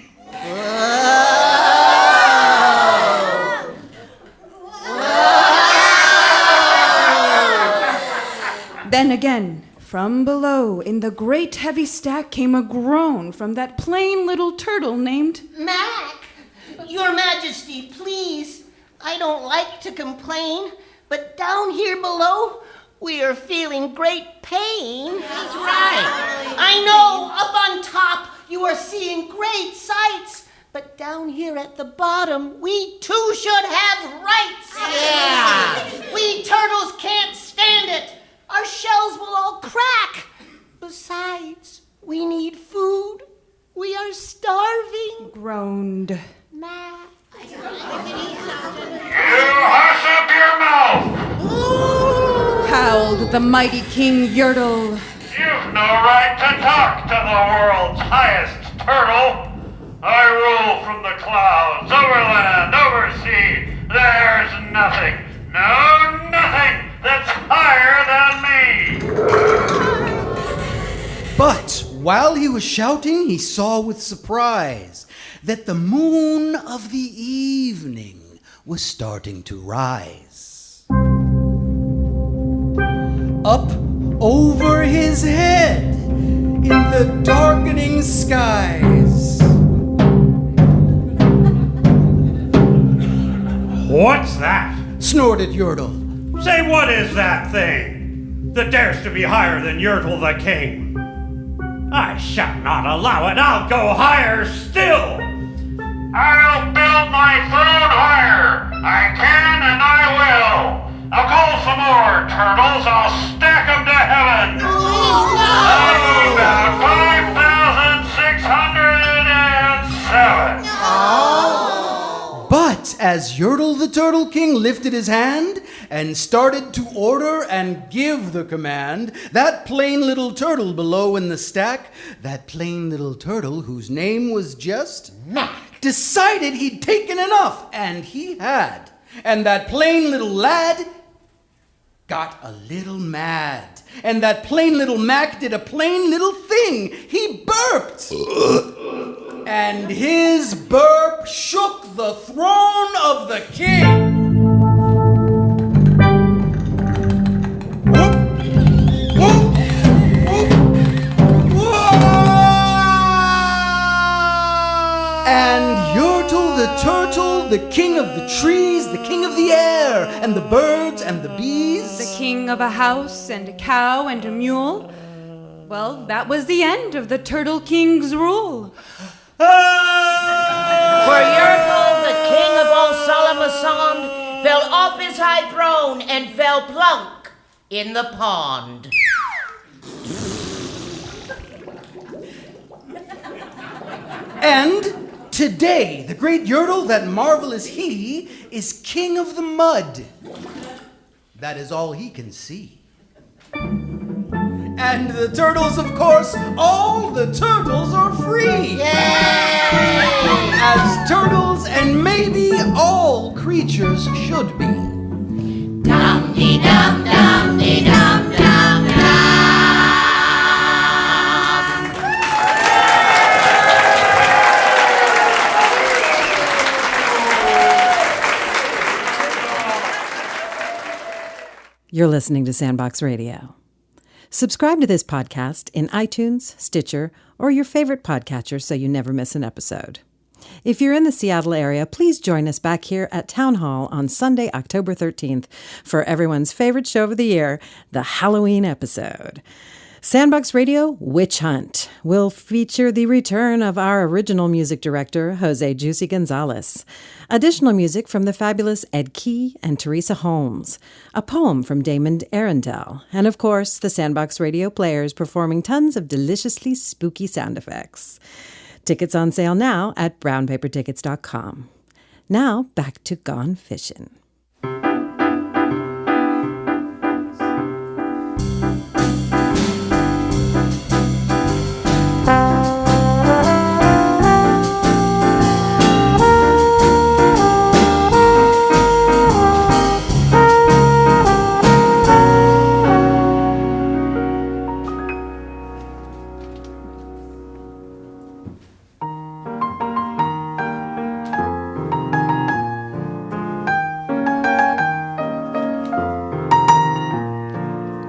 Then again, from below, in the great heavy stack, came a groan from that plain little turtle named Mac, Your Majesty, please. I don't like to complain, but down here below, we are feeling great pain. He's right. I know, up on top, you are seeing great sights, but down here at the bottom, we too should have rights. Yeah. We turtles can't stand it. Our shells will all crack. Besides, we need food. We are starving. groaned. Mac. You hush up your mouth! Howled the mighty King Yertle. You've no right to talk to the world's highest turtle. I rule from the clouds, over land, over sea. There's nothing, no nothing that's higher than me. But while he was shouting, he saw with surprise that the moon of the evening was starting to rise. Up over his head in the darkening skies. What's that? Snorted Yertle. Say, what is that thing that dares to be higher than Yertle the king? I shall not allow it. I'll go higher still. I'll build my throne higher. I can and I will. I'll call some more turtles. I'll stack them to heaven. About 5,607. But as Yertle the Turtle King lifted his hand and started to order and give the command, that plain little turtle below in the stack, that plain little turtle whose name was just Mac, decided he'd taken enough, and he had. And that plain little lad got a little mad. And that plain little Mac did a plain little thing. He burped. And his burp shook the throne of the king. Whoop, whoop, whoop, whoop. And Yertle the turtle, the king of the trees, the king of the air, and the birds and the bees, The king of a house and a cow and a mule. Well, that was the end of the Turtle King's rule. For Yertle, the king of all Salamasond, fell off his high throne and fell plunk in the pond. And today, the great Yertle, that marvelous he, is king of the mud. That is all he can see. And the turtles, of course, all the turtles are free. Yay! As turtles and maybe all creatures should be. Dum-dee-dum-dum-dee-dum-dum-dum. You're listening to Sandbox Radio. Subscribe to this podcast in iTunes, Stitcher, or your favorite podcatcher so you never miss an episode. If you're in the Seattle area, please join us back here at Town Hall on Sunday, October 13th for everyone's favorite show of the year, the Halloween episode. Sandbox Radio Witch Hunt will feature the return of our original music director, Jose Juicy Gonzalez. Additional music from the fabulous Ed Key and Teresa Holmes. A poem from Damon Arundel. And of course, the Sandbox Radio players performing tons of deliciously spooky sound effects. Tickets on sale now at brownpapertickets.com. Now, back to Gone Fishin'.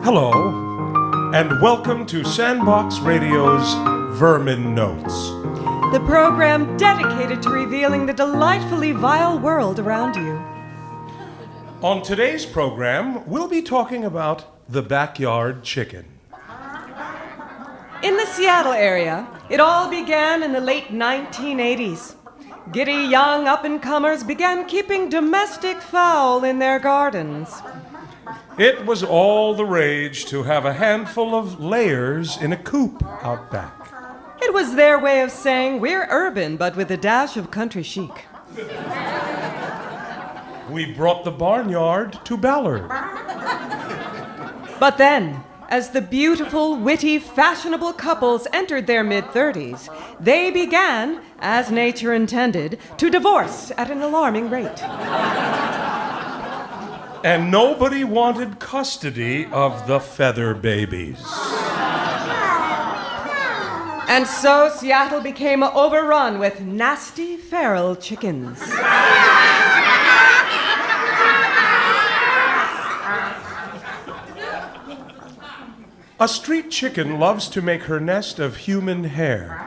Hello, and welcome to Sandbox Radio's Vermin Notes. The program dedicated to revealing the delightfully vile world around you. On today's program, we'll be talking about the backyard chicken. In the Seattle area, it all began in the late 1980s. Giddy young up-and-comers began keeping domestic fowl in their gardens. It was all the rage to have a handful of layers in a coop out back. It was their way of saying we're urban, but with a dash of country chic. We brought the barnyard to Ballard. But then, as the beautiful, witty, fashionable couples entered their mid-30s, they began, as nature intended, to divorce at an alarming rate. And nobody wanted custody of the feather babies. And so Seattle became overrun with nasty feral chickens. A street chicken loves to make her nest of human hair.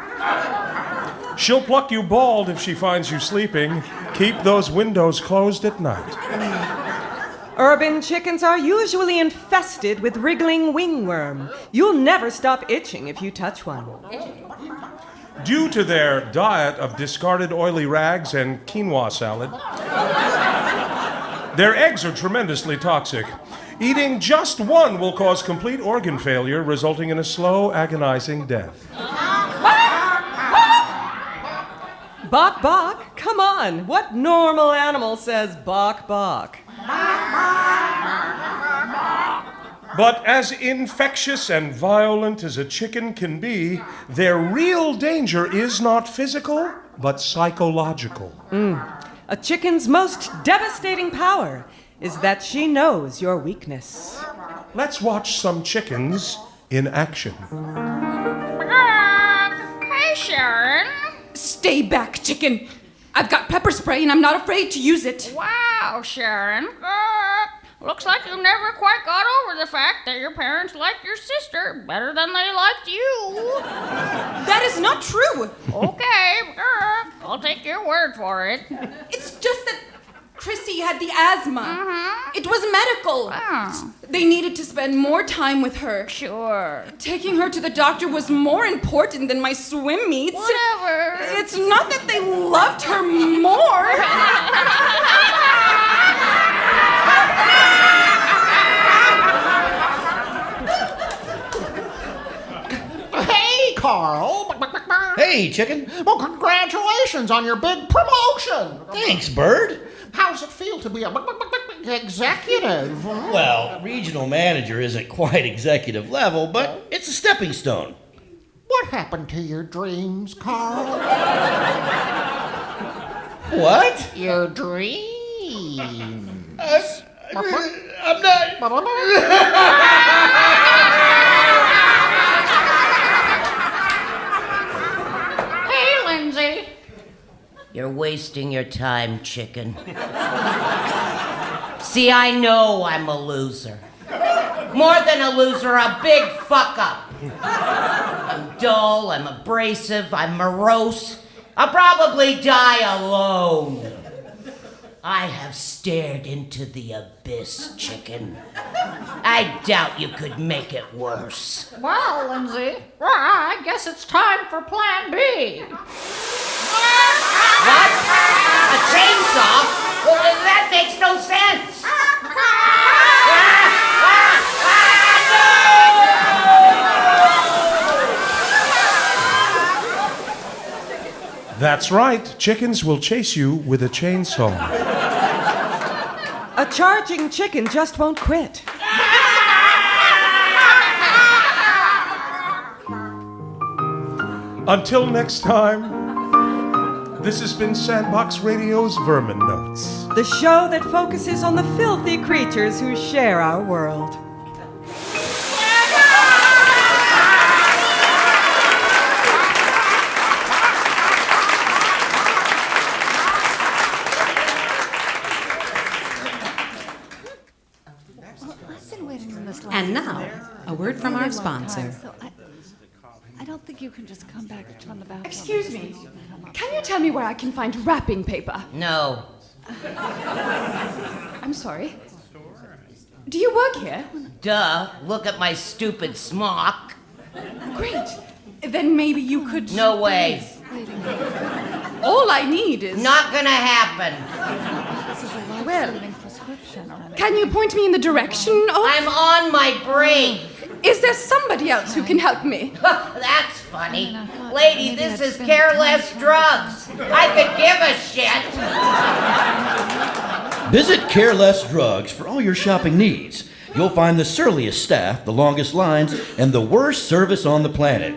She'll pluck you bald if she finds you sleeping. Keep those windows closed at night. Urban chickens are usually infested with wriggling wingworm. You'll never stop itching if you touch one. Due to their diet of discarded oily rags and quinoa salad, their eggs are tremendously toxic. Eating just one will cause complete organ failure, resulting in a slow, agonizing death. Bok bok? Come on, what normal animal says bok bok? But as infectious and violent as a chicken can be, their real danger is not physical, but psychological. A chicken's most devastating power is that she knows your weakness. Let's watch some chickens in action. Hey, Sharon. Stay back, chicken. I've got pepper spray and I'm not afraid to use it. Wow, Sharon. Looks like you never quite got over the fact that your parents liked your sister better than they liked you. That is not true. Okay, I'll take your word for it. It's just that Chrissy had the asthma. Mm-hmm. It was medical. Oh. They needed to spend more time with her. Sure. Taking her to the doctor was more important than my swim meets. Whatever. It's not that they loved her more. Hey, Carl. Hey, chicken. Well, congratulations on your big promotion. Thanks, Bird. How's it feel to be a executive? Well, regional manager isn't quite executive level, but it's a stepping stone. What happened to your dreams, Carl? What? Your dreams. I'm not. Hey, Lindsay. You're wasting your time, chicken. See, I know I'm a loser. More than a loser, a big fuck-up. I'm dull, I'm abrasive, I'm morose. I'll probably die alone. I have stared into the abyss, chicken. I doubt you could make it worse. Well, Lindsay, I guess it's time for Plan B. What? A chainsaw? Well, that makes no sense. That's right. Chickens will chase you with a chainsaw. A charging chicken just won't quit. Until next time, this has been Sandbox Radio's Vermin Notes. The show that focuses on the filthy creatures who share our world. And now, a word from our sponsor. I don't think you can just come back on the bathroom. Excuse me. Can you tell me where I can find wrapping paper? No. I'm sorry. Do you work here? Duh. Look at my stupid smock. Great. Then maybe you could... No way. All I need is... Not gonna happen. Well, can you point me in the direction of... I'm on my break. Is there somebody else who can help me? That's funny. Lady, this is Careless Drugs. I could give a shit. Visit Careless Drugs for all your shopping needs. You'll find the surliest staff, the longest lines, and the worst service on the planet.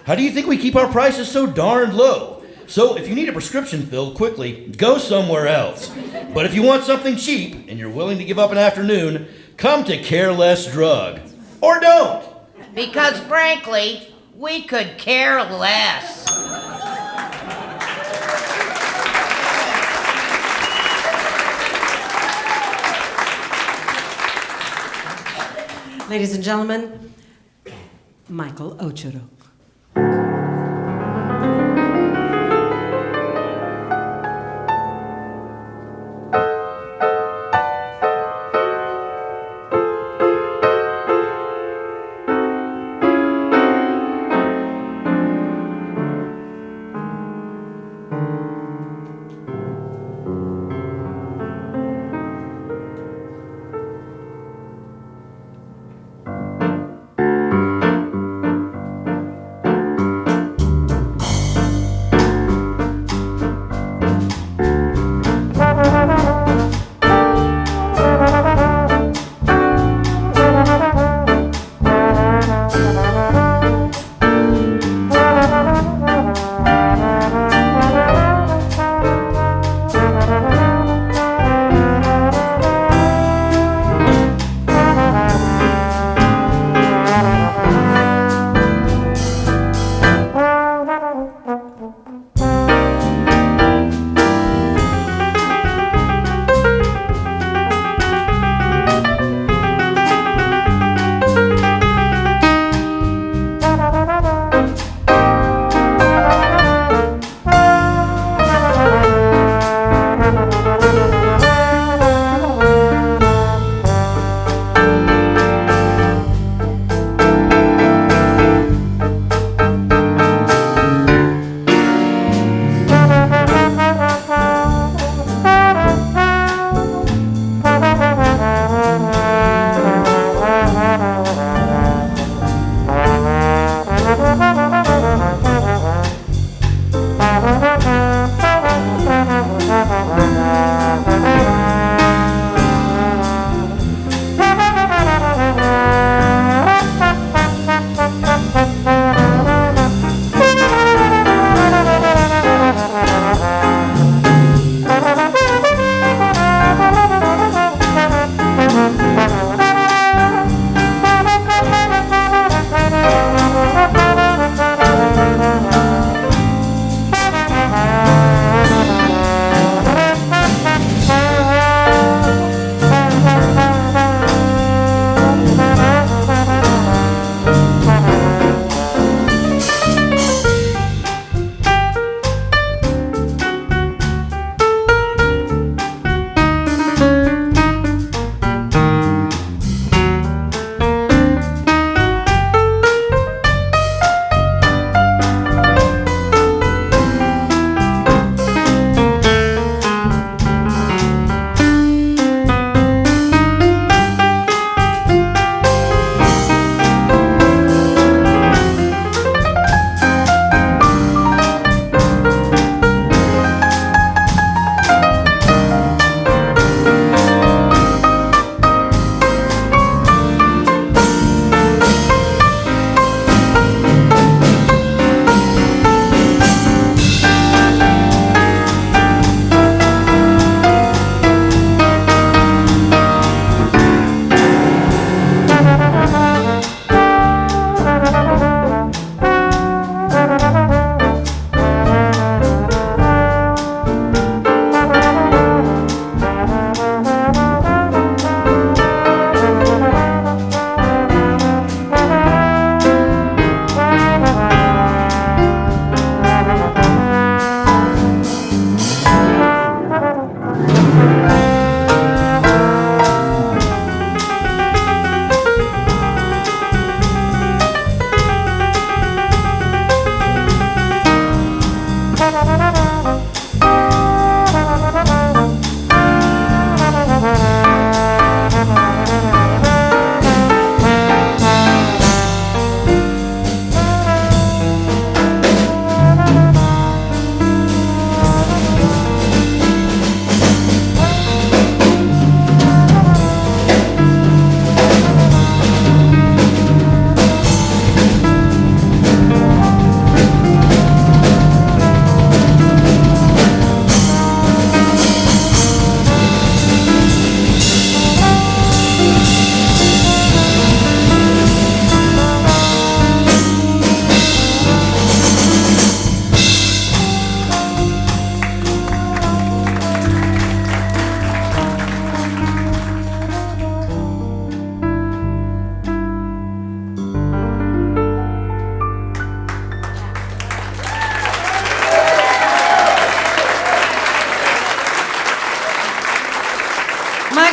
How do you think we keep our prices so darned low? So if you need a prescription filled quickly, go somewhere else. But if you want something cheap and you're willing to give up an afternoon, come to Careless Drug. Or don't. Because frankly, we could care less. Ladies and gentlemen, Michael Ochuruk.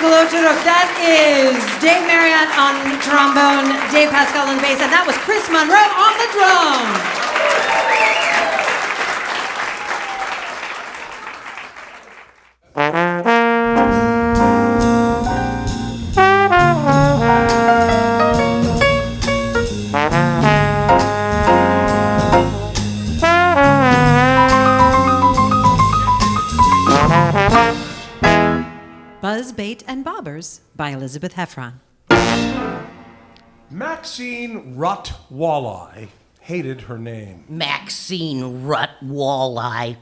That is Dave Marriott on trombone, Dave Pascal on bass, and that was Chris Monroe on the drums. Buzz, Bait, and Bobbers by Elizabeth Heffron. Maxine Rutt Walleye hated her name. Maxine Rutt Walleye.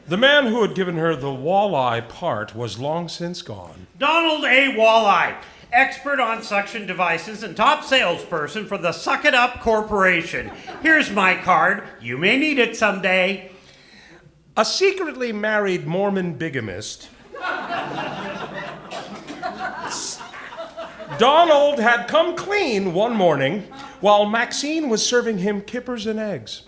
The man who had given her the walleye part was long since gone. Donald A. Walleye, expert on suction devices and top salesperson for the Suck It Up Corporation. Here's my card. You may need it someday. A secretly married Mormon bigamist, Donald had come clean one morning while Maxine was serving him kippers and eggs.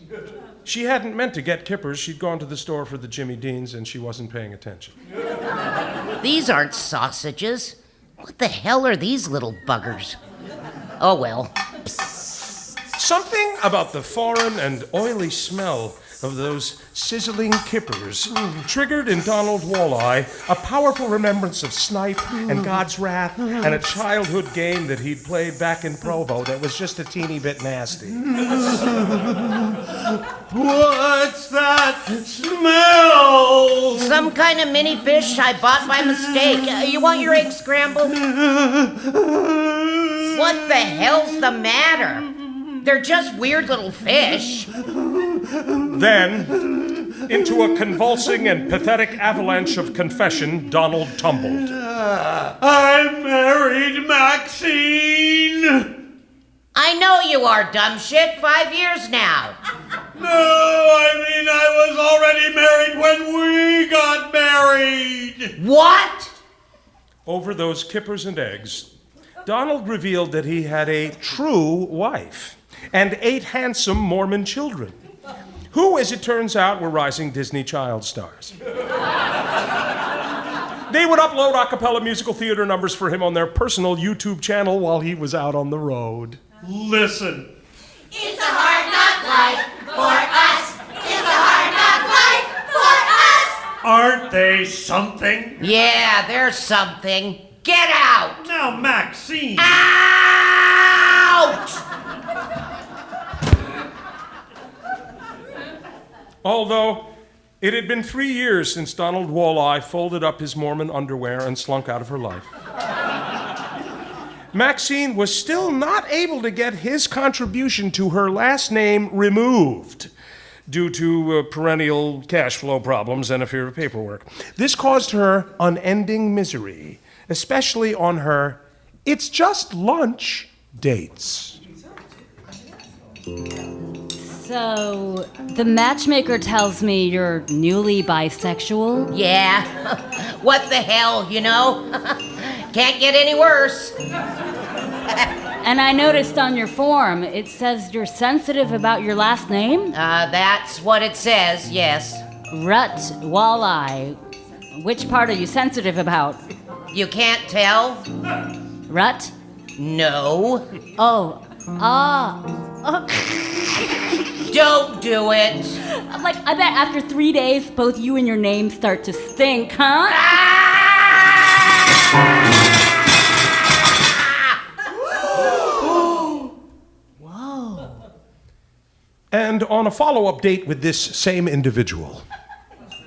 She hadn't meant to get kippers. She'd gone to the store for the Jimmy Deans and she wasn't paying attention. These aren't sausages. What the hell are these little buggers? Oh well. Something about the foreign and oily smell of those sizzling kippers triggered in Donald Walleye a powerful remembrance of snipe and God's wrath and a childhood game that he'd played back in Provo that was just a teeny bit nasty. What's that smell? Some kind of mini fish I bought by mistake. You want your eggs scrambled? What the hell's the matter? They're just weird little fish. Then, into a convulsing and pathetic avalanche of confession, Donald tumbled. I married Maxine. I know you are, dumb shit. 5 years now. No, I was already married when we got married. What? Over those kippers and eggs, Donald revealed that he had a true wife and 8 handsome Mormon children, who, as it turns out, were rising Disney child stars. They would upload a cappella musical theater numbers for him on their personal YouTube channel while he was out on the road. Listen. It's a hard knock life for us. It's a hard knock life for us. Aren't they something? Yeah, they're something. Get out. Now, Maxine. Out! Although it had been 3 years since Donald Walleye folded up his Mormon underwear and slunk out of her life, Maxine was still not able to get his contribution to her last name removed due to perennial cash flow problems and a fear of paperwork. This caused her unending misery, especially on her "it's just lunch" dates. So, the matchmaker tells me you're newly bisexual? Yeah. What the hell, you know? Can't get any worse. And I noticed on your form, it says you're sensitive about your last name? That's what it says, yes. Rutt Walleye. Which part are you sensitive about? You can't tell? Rutt? No. Oh. Don't do it. Like, I bet after 3 days, both you and your name start to stink, huh? Whoa. And on a follow-up date with this same individual.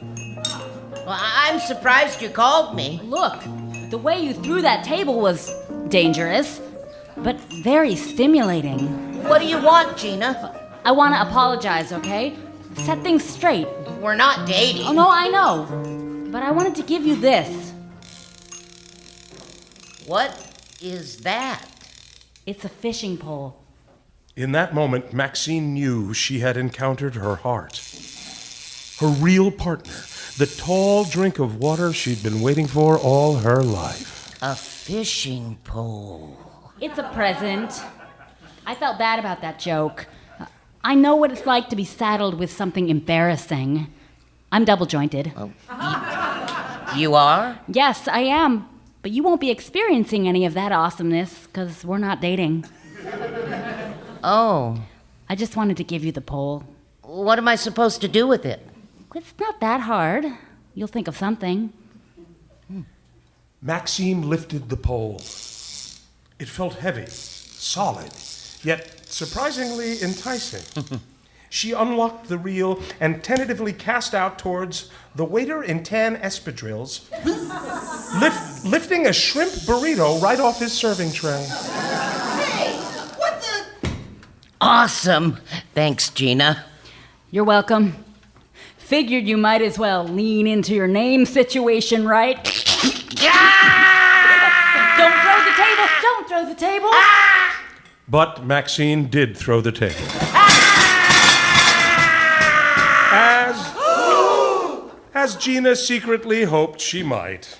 Well, I'm surprised you called me. Look, the way you threw that table was dangerous, but very stimulating. What do you want, Gina? I want to apologize, okay? Set things straight. We're not dating. Oh, no, I know. But I wanted to give you this. What is that? It's a fishing pole. In that moment, Maxine knew she had encountered her heart. Her real partner. The tall drink of water she'd been waiting for all her life. A fishing pole. It's a present. I felt bad about that joke. I know what it's like to be saddled with something embarrassing. I'm double jointed. You are? Yes, I am. But you won't be experiencing any of that awesomeness because we're not dating. Oh. I just wanted to give you the pole. What am I supposed to do with it? It's not that hard. You'll think of something. Maxine lifted the pole. It felt heavy, solid, yet surprisingly enticing. She unlocked the reel and tentatively cast out towards the waiter in tan espadrilles, lifting a shrimp burrito right off his serving tray. Awesome. Thanks, Gina. You're welcome. Figured you might as well lean into your name situation, right? Don't throw the table! Don't throw the table! But Maxine did throw the table. As Gina secretly hoped she might.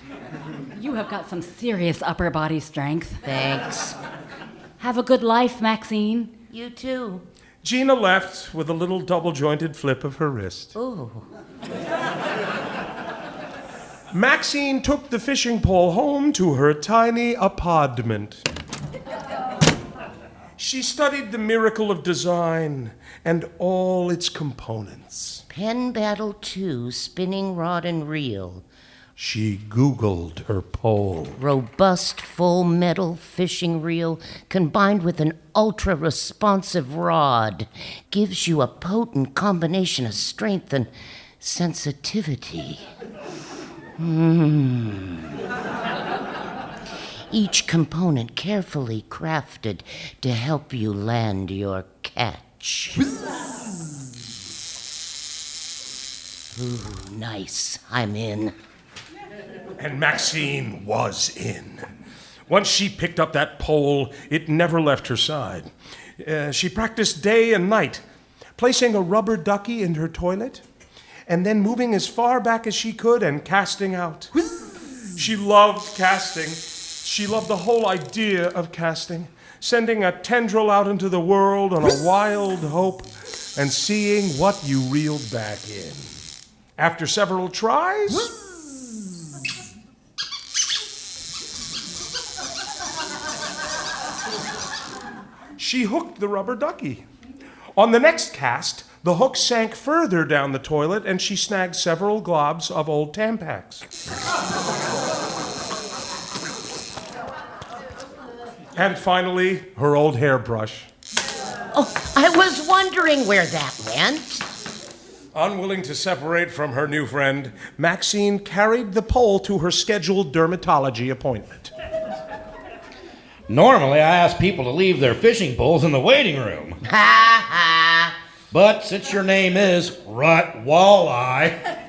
You have got some serious upper body strength. Thanks. Have a good life, Maxine. You too. Gina left with a little double-jointed flip of her wrist. Ooh. Maxine took the fishing pole home to her tiny apartment. She studied the miracle of design and all its components. Pen Battle 2, spinning rod and reel. She Googled her pole. Robust full metal fishing reel combined with an ultra-responsive rod gives you a potent combination of strength and sensitivity. Each component carefully crafted to help you land your catch. Ooh, nice. I'm in. And Maxine was in. Once she picked up that pole, it never left her side. She practiced day and night, placing a rubber ducky in her toilet, and then moving as far back as she could and casting out. She loved casting. She loved the whole idea of casting, sending a tendril out into the world on a wild hope and seeing what you reeled back in. After several tries, she hooked the rubber ducky. On the next cast, the hook sank further down the toilet and she snagged several globs of old Tampax. And finally, her old hairbrush. Oh, I was wondering where that went. Unwilling to separate from her new friend, Maxine carried the pole to her scheduled dermatology appointment. Normally, I ask people to leave their fishing poles in the waiting room. Ha ha! But since your name is Rut Walleye...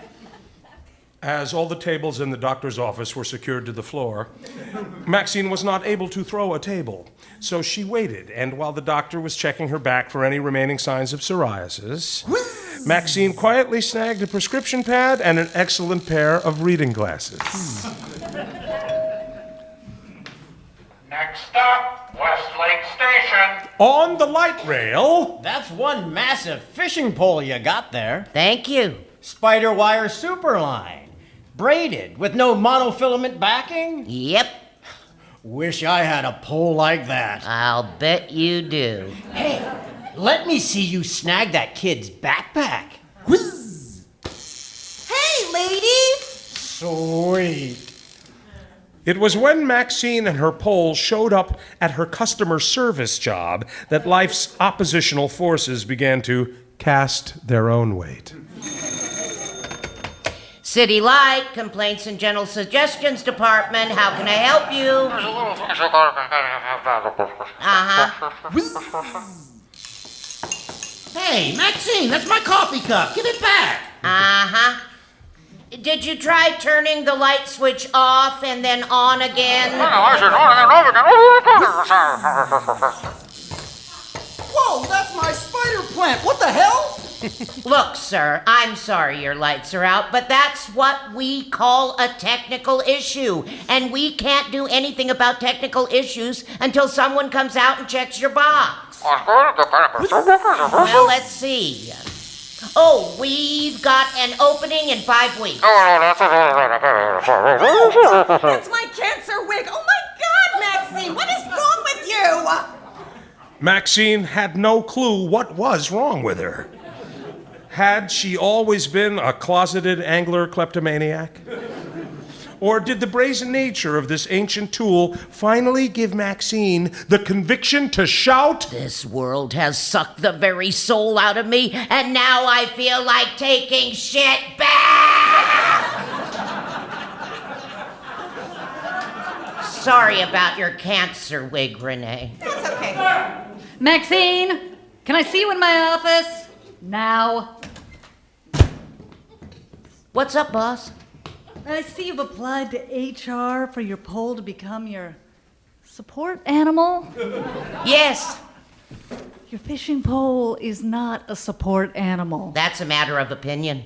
As all the tables in the doctor's office were secured to the floor, Maxine was not able to throw a table. So she waited, and while the doctor was checking her back for any remaining signs of psoriasis, Maxine quietly snagged a prescription pad and an excellent pair of reading glasses. Next stop, Westlake Station. On the light rail... That's one massive fishing pole you got there. Thank you. Spider wire superline. Braided with no monofilament backing? Yep. Wish I had a pole like that. I'll bet you do. Hey, let me see you snag that kid's backpack. Hey, lady! Sweet. It was when Maxine and her pole showed up at her customer service job that life's oppositional forces began to cast their own weight. City Light, Complaints and General Suggestions Department. How can I help you? Hey, Maxine, that's my coffee cup. Give it back. Did you try turning the light switch off and then on again? Whoa, that's my spider plant. What the hell? Look, sir, I'm sorry your lights are out, but that's what we call a technical issue. And we can't do anything about technical issues until someone comes out and checks your box. Well, let's see. Oh, we've got an opening in 5 weeks. That's my cancer wig. Oh my God, Maxine, what is wrong with you? Maxine had no clue what was wrong with her. Had she always been a closeted angler kleptomaniac? Or did the brazen nature of this ancient tool finally give Maxine the conviction to shout, "This world has sucked the very soul out of me, and now I feel like taking shit back!" Sorry about your cancer wig, Renee. That's okay. Maxine, can I see you in my office? Now. What's up, boss? I see you've applied to HR for your pole to become your support animal. Yes. Your fishing pole is not a support animal. That's a matter of opinion.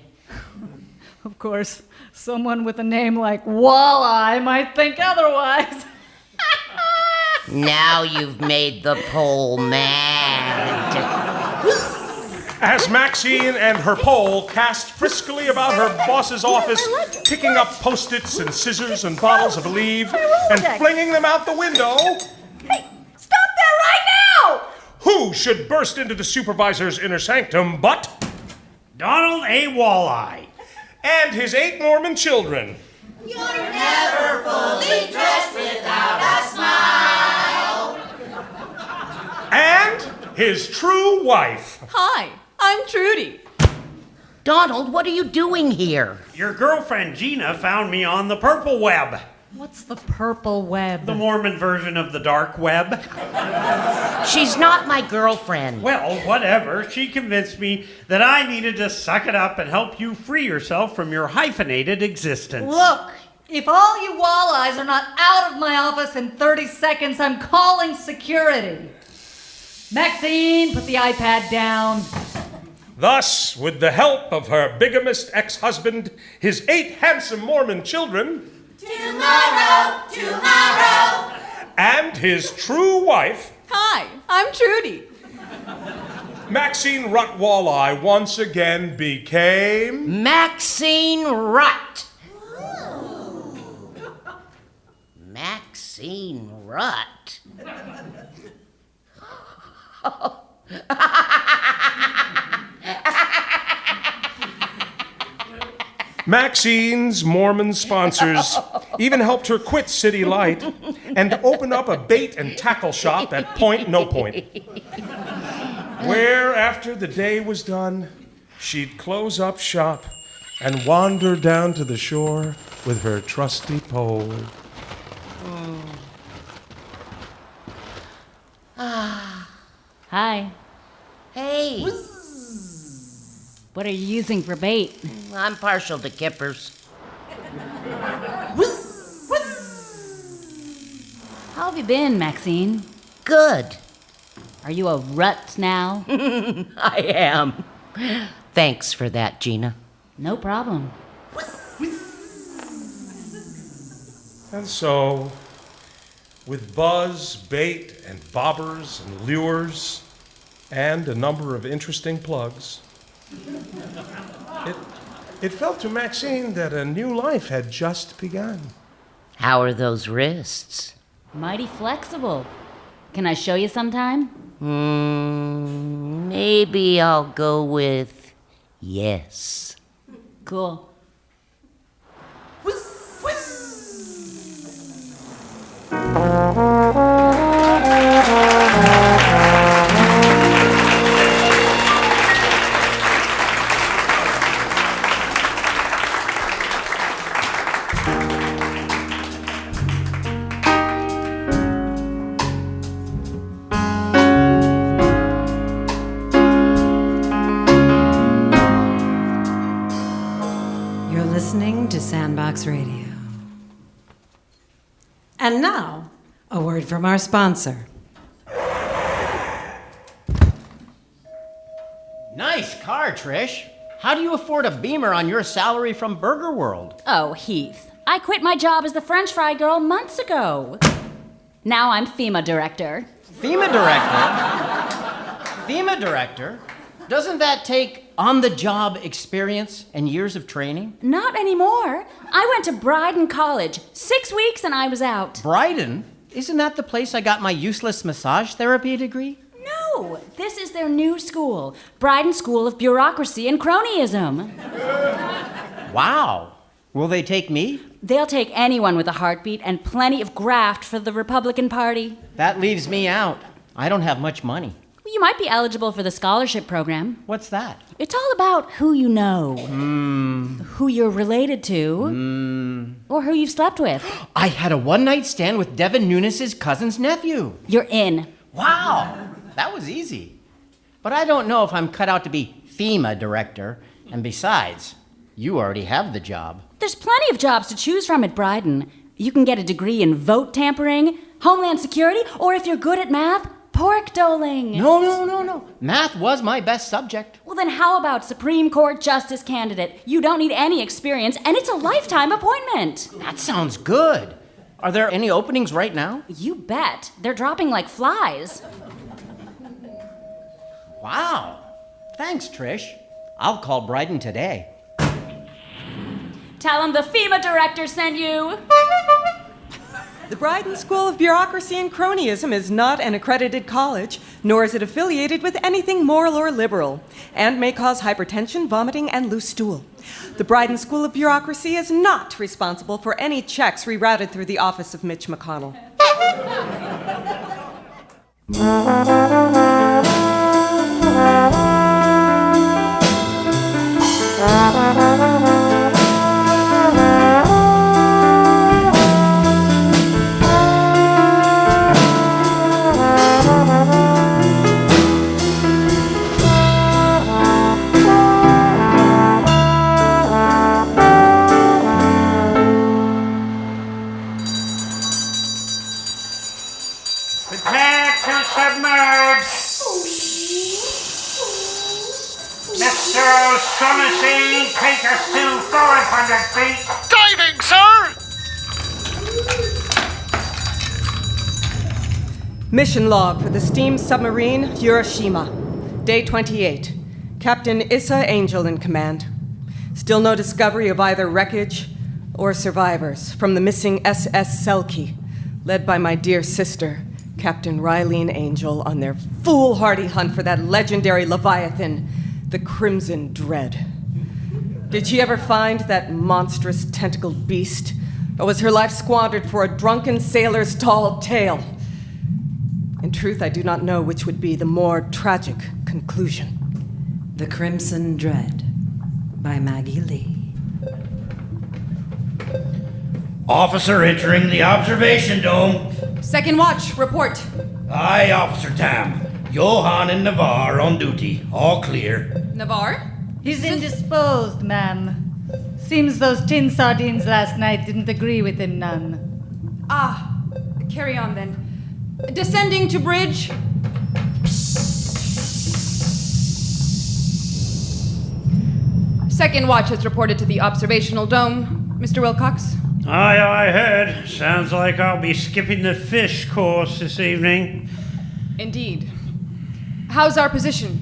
Of course, someone with a name like Walleye might think otherwise. Now you've made the pole mad. As Maxine and her pole cast friskily about her boss's office, picking up Post-its and scissors and bottles of Aleve and flinging them out the window. Hey, stop there right now! Who should burst into the supervisor's inner sanctum but Donald A. Walleye and his 8 Mormon children. You're never fully dressed without a smile. And his true wife. Hi, I'm Trudy. Donald, what are you doing here? Your girlfriend Gina found me on the purple web. What's the purple web? The Mormon version of the dark web. She's not my girlfriend. Well, whatever. She convinced me that I needed to suck it up and help you free yourself from your hyphenated existence. Look, if all you walleyes are not out of my office in 30 seconds, I'm calling security. Maxine, put the iPad down. Thus, with the help of her bigamist ex-husband, his 8 handsome Mormon children, Tomorrow. and his true wife, Hi, I'm Trudy. Maxine Rutt Walleye once again became Maxine Rutt. Maxine Rutt. Maxine's Mormon sponsors even helped her quit City Light and open up a bait and tackle shop at Point No Point, where after the day was done, she'd close up shop and wander down to the shore with her trusty pole. Hi. Hey, What are you using for bait? I'm partial to kippers. How have you been, Maxine? Good. Are you a rut now? I am. Thanks for that, Gina. No problem. And so, with buzz, bait, and bobbers and lures, and a number of interesting plugs, it felt to Maxine that a new life had just begun. How are those wrists? Mighty flexible. Can I show you sometime? Maybe I'll go with yes. Cool. You're listening to Sandbox Radio. And now, a word from our sponsor. Nice car, Trish. How do you afford a Beamer on your salary from Burger World? Oh, Heath. I quit my job as the French fry girl months ago. Now I'm FEMA director. FEMA director? FEMA director? Doesn't that take on-the-job experience and years of training? Not anymore. I went to Bryden College. 6 weeks and I was out. Bryden? Isn't that the place I got my useless massage therapy degree? No, this is their new school. Bryden School of Bureaucracy and Cronyism. Wow. Will they take me? They'll take anyone with a heartbeat and plenty of graft for the Republican Party. That leaves me out. I don't have much money. You might be eligible for the scholarship program. What's that? It's all about who you know, who you're related to, or who you've slept with. I had a one-night stand with Devin Nunes' cousin's nephew. You're in. Wow, that was easy. But I don't know if I'm cut out to be FEMA director. And besides, you already have the job. There's plenty of jobs to choose from at Bryden. You can get a degree in vote tampering, homeland security, or if you're good at math, pork doling. No. Math was my best subject. Well, then how about Supreme Court Justice candidate? You don't need any experience, and it's a lifetime appointment. That sounds good. Are there any openings right now? You bet. They're dropping like flies. Wow. Thanks, Trish. I'll call Bryden today. Tell them the FEMA director sent you. The Bryden School of Bureaucracy and Cronyism is not an accredited college, nor is it affiliated with anything moral or liberal, and may cause hypertension, vomiting, and loose stool. The Bryden School of Bureaucracy is not responsible for any checks rerouted through the office of Mitch McConnell. Prepare to submerge! Mr. O'Shaughnessy, take us to 400 feet! Diving, sir! Mission log for the steam submarine Hiroshima. Day 28. Captain Issa Angel in command. Still no discovery of either wreckage or survivors from the missing SS Selkie, led by my dear sister, Captain Rylene Angel, on their foolhardy hunt for that legendary Leviathan, the Crimson Dread. Did she ever find that monstrous tentacled beast, or was her life squandered for a drunken sailor's tall tale? In truth, I do not know which would be the more tragic conclusion. The Crimson Dread by Maggie Lee. Officer entering the observation dome. Second watch, report. Aye, Officer Tam. Johan and Navarre on duty. All clear. Navarre? He's indisposed, ma'am. Seems those tin sardines last night didn't agree with him none. Ah, carry on then. Descending to bridge. Second watch has reported to the observational dome. Mr. Wilcox? Aye, heard. Sounds like I'll be skipping the fish course this evening. Indeed. How's our position?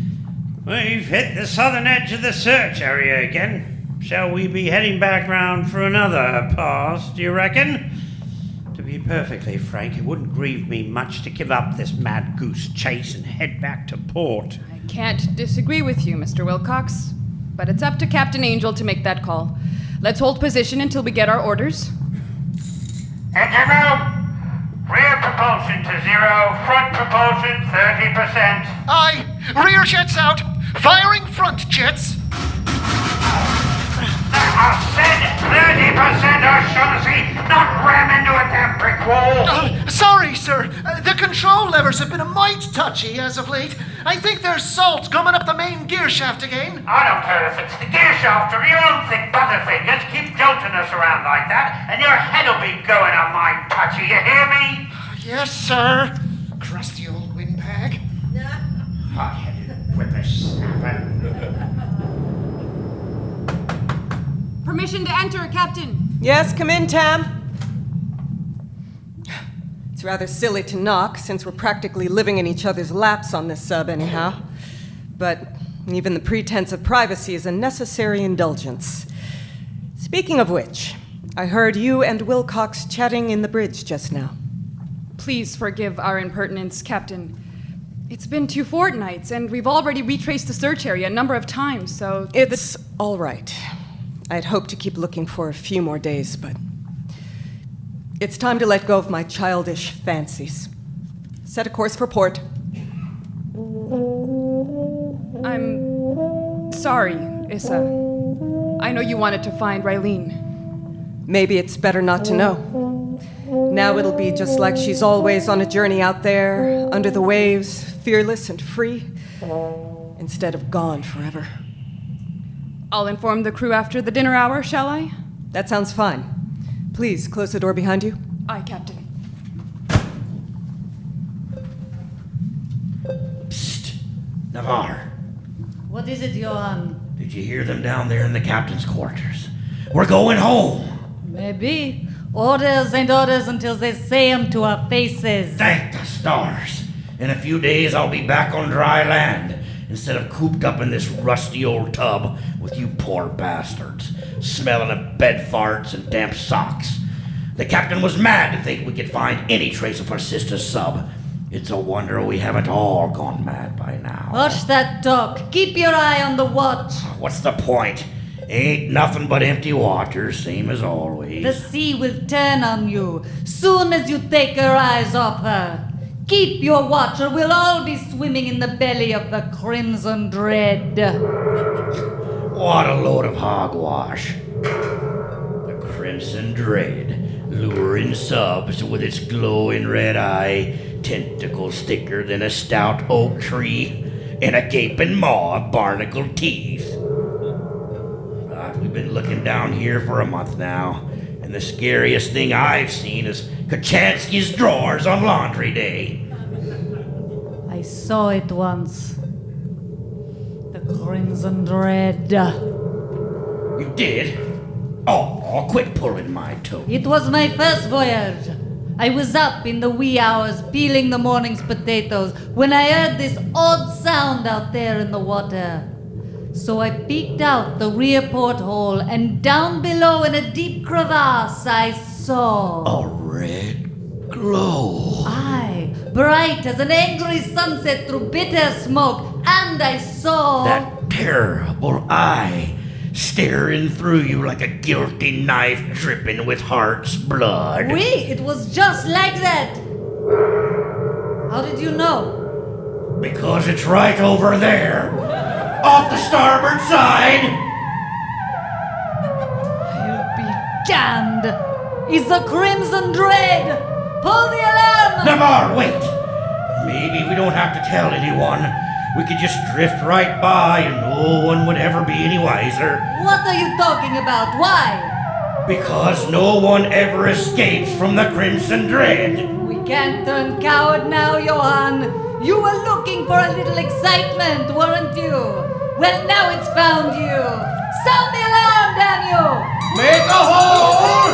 We've hit the southern edge of the search area again. Shall we be heading back round for another pass, do you reckon? To be perfectly frank, it wouldn't grieve me much to give up this mad goose chase and head back to port. I can't disagree with you, Mr. Wilcox. But it's up to Captain Angel to make that call. Let's hold position until we get our orders. Engine room! Rear propulsion to 0, front propulsion 30%. Aye, rear jets out. Firing front jets. I said 30%, O'Shaughnessy, not ram into a damn brick wall. Sorry, sir. The control levers have been a mite touchy as of late. I think there's salt coming up the main gear shaft again. I don't care if it's the gear shaft or your own thick butterfingers. Keep jolting us around like that, and your head'll be going on my touchy. You hear me? Yes, sir. Crusty old windbag. Hot-headed whippersnapper. Permission to enter, Captain. Yes, come in, Tam. It's rather silly to knock, since we're practically living in each other's laps on this sub anyhow. But Even the pretense of privacy is a necessary indulgence. Speaking of which, I heard you and Wilcox chatting in the bridge just now. Please forgive our impertinence, Captain. It's been 2 fortnights, and we've already retraced the search area a number of times, so... It's all right. I'd hoped to keep looking for a few more days, but... It's time to let go of my childish fancies. Set a course for port. I'm sorry, Issa. I know you wanted to find Raylene. Maybe it's better not to know. Now it'll be just like she's always on a journey out there, under the waves, fearless and free, instead of gone forever. I'll inform the crew after the dinner hour, shall I? That sounds fine. Please, close the door behind you. Aye, Captain. Psst! Navarre, What is it, Johan? did you hear them down there in the captain's quarters? We're going home! Maybe. Orders ain't orders until they say 'em to our faces. Thank the stars! In a few days, I'll be back on dry land instead of cooped up in this rusty old tub with you poor bastards, smelling of bed farts and damp socks. The captain was mad to think we could find any trace of our sister's sub. It's a wonder we haven't all gone mad by now. Hush that talk. Keep your eye on the watch. What's the point? Ain't nothing but empty water, same as always. The sea will turn on you soon as you take your eyes off her. Keep your watch, or we'll all be swimming in the belly of the Crimson Dread. What a load of hogwash. The Crimson Dread, luring subs with its glowing red eye, tentacles thicker than a stout oak tree, and a gaping maw of barnacled teeth. We've been looking down here for a month now, and the scariest thing I've seen is Kachansky's drawers on laundry day. I saw it once. The Crimson Dread. You did? Oh, quit pulling my toe. It was my first voyage. I was up in the wee hours peeling the morning's potatoes when I heard this odd sound out there in the water. So I peeked out the rear porthole, and down below in a deep crevasse I saw... A red glow. Aye, bright as an angry sunset through bitter smoke, and I saw... That terrible eye staring through you like a guilty knife dripping with heart's blood. Oui, it was just like that. How did you know? Because it's right over there. Off the starboard side! I'll be damned! It's the Crimson Dread! Pull the alarm! Navarre, wait! Maybe we don't have to tell anyone. We could just drift right by and no one would ever be any wiser. What are you talking about? Why? Because no one ever escapes from the Crimson Dread. We can't turn coward now, Johan. You were looking for a little excitement, weren't you? Well, now it's found you. Sound the alarm, damn you! Make a hole!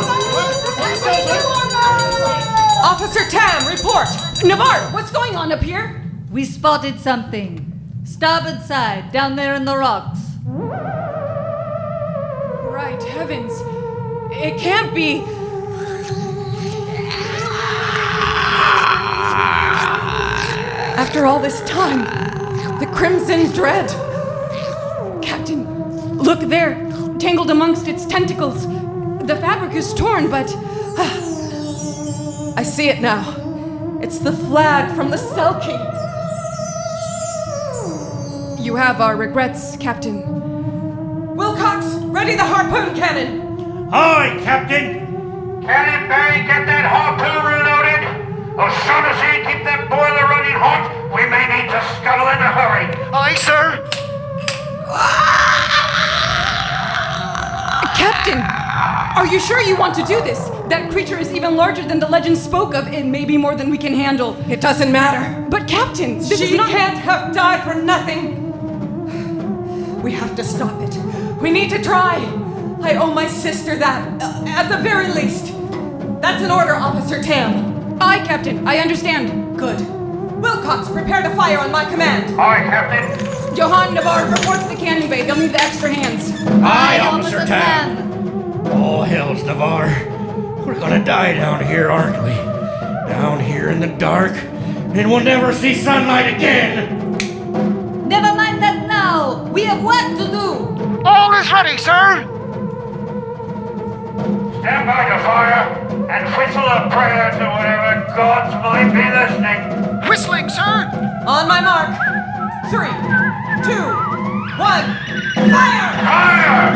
Officer Tam, report! Navarre, what's going on up here? We spotted something. Starboard side, down there in the rocks. Right heavens. It can't be. After all this time, the Crimson Dread. Captain, look there, tangled amongst its tentacles. The fabric is torn, but... I see it now. It's the flag from the Selkie. You have our regrets, Captain. Wilcox, ready the harpoon cannon. Aye, Captain. Cannon Barry, get that harpoon reloaded. O'Shaughnessy, keep that boiler running hot. We may need to scuttle in a hurry. Aye, sir. Captain, are you sure you want to do this? That creature is even larger than the legend spoke of. It may be more than we can handle. It doesn't matter. But Captain, this she is not... can't have died for nothing. We have to stop it. We need to try. I owe my sister that, at the very least. That's an order, Officer Tam. Aye, Captain, I understand. Good. Wilcox, prepare to fire on my command. Aye, Captain. Johann Navarre reports the cannon bay. They'll need the extra hands. Aye, Officer Tam. Oh, hell's Navarre. We're gonna die down here, aren't we? Down here in the dark, and we'll never see sunlight again. Never mind that now. We have work to do. All is ready, sir. Stand by to fire and whistle a prayer to whatever gods might be listening. Whistling, sir. On my mark. 3, 2, 1, fire! Fire!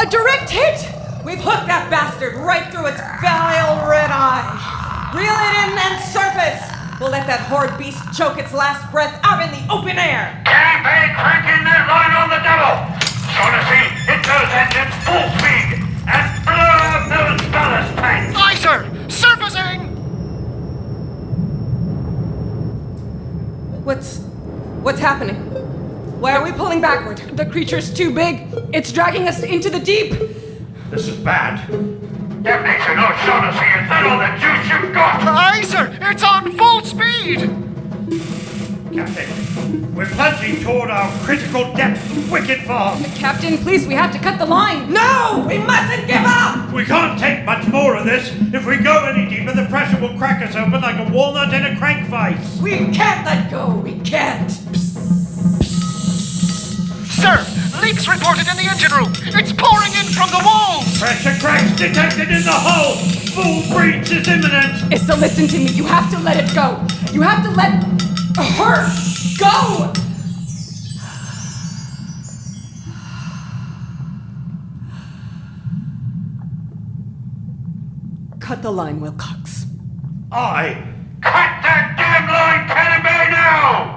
A direct hit! We've hooked that bastard right through its vile red eye. Reel it in and surface. We'll let that horrid beast choke its last breath out in the open air. Cannon bay cranking that line on the double. Shaughnessy, hit those engines full speed and blow up those ballast tanks. Aye, sir. Surfacing. What's happening? Why are we pulling backward? The creature's too big. It's dragging us into the deep. This is bad. Damnation, no Shaughnessy, is that all the juice you've got? Aye, sir. It's on full speed. Captain, we're plunging toward our critical depth of wicked fog. Captain, please, we have to cut the line. No! We mustn't give up! We can't take much more of this. If we go any deeper, the pressure will crack us open like a walnut in a crank vise. We can't let go. We can't. Sir, leaks reported in the engine room. It's pouring in from the walls. Pressure cracks detected in the hull. Full breach is imminent. Issa, listen to me. You have to let it go. You have to let her go. Cut the line, Wilcox. Aye. Cut that damn line, cannon bay now!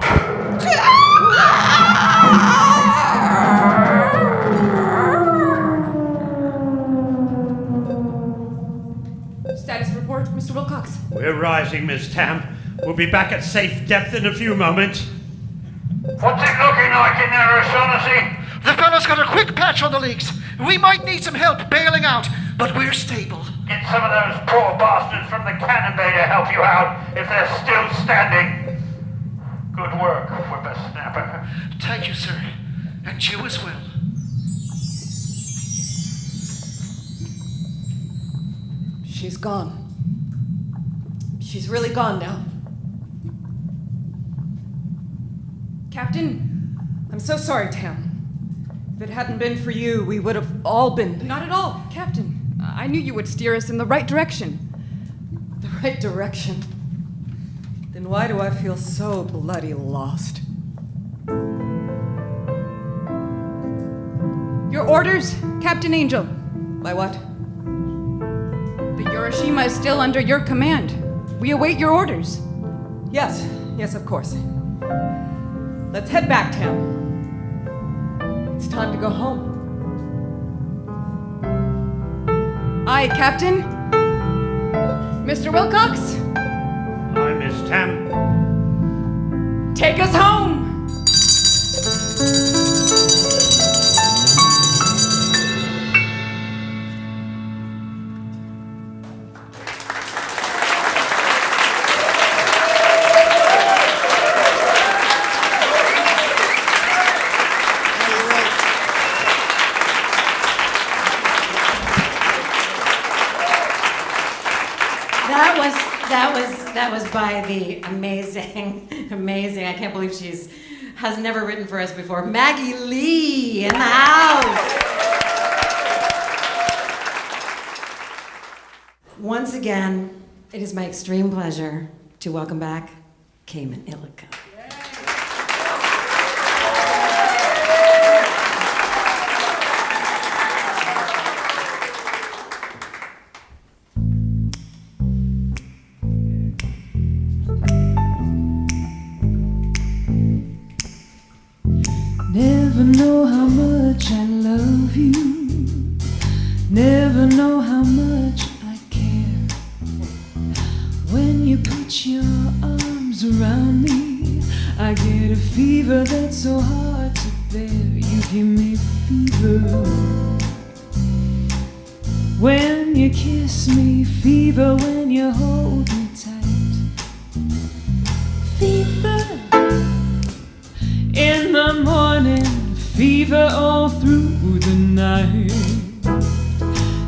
Status report, Mr. Wilcox. We're rising, Miss Tam. We'll be back at safe depth in a few moments. What's it looking like in there, O'Shaughnessy? The fella's got a quick patch on the leaks. We might need some help bailing out, but we're stable. Get some of those poor bastards from the cannon bay to help you out if they're still standing. Good work, whippersnapper. Thank you, sir. And you as well. She's gone. She's really gone now. Captain? I'm so sorry, Tam. If it hadn't been for you, we would have all been... Not at all, Captain. I knew you would steer us in the right direction. The right direction? Then why do I feel so bloody lost? Your orders, Captain Angel. My what? The Hiroshima is still under your command. We await your orders. Yes, of course. Let's head back, Tam. It's time to go home. Aye, Captain. Mr. Wilcox? Aye, Miss Tam. Take us home! That was by the amazing, I can't believe has never written for us before, Maggie Lee in the house. Once again, it is my extreme pleasure to welcome back Cayman Illico. Never know how much I love you. Never know how much I care. When you put your arms around me, I get a fever that's so hard to bear. You give me fever. When you kiss me, fever when you hold me tight. fever all through the night.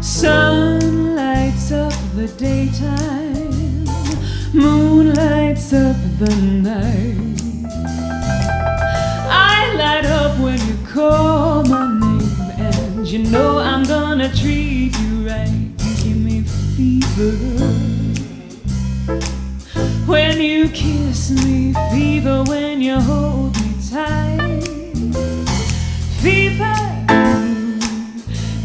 Sun lights up the daytime, moon lights up the night. I light up when you call my name, and you know I'm gonna treat you right. You give me fever when you kiss me, fever when you hold me tight. Fever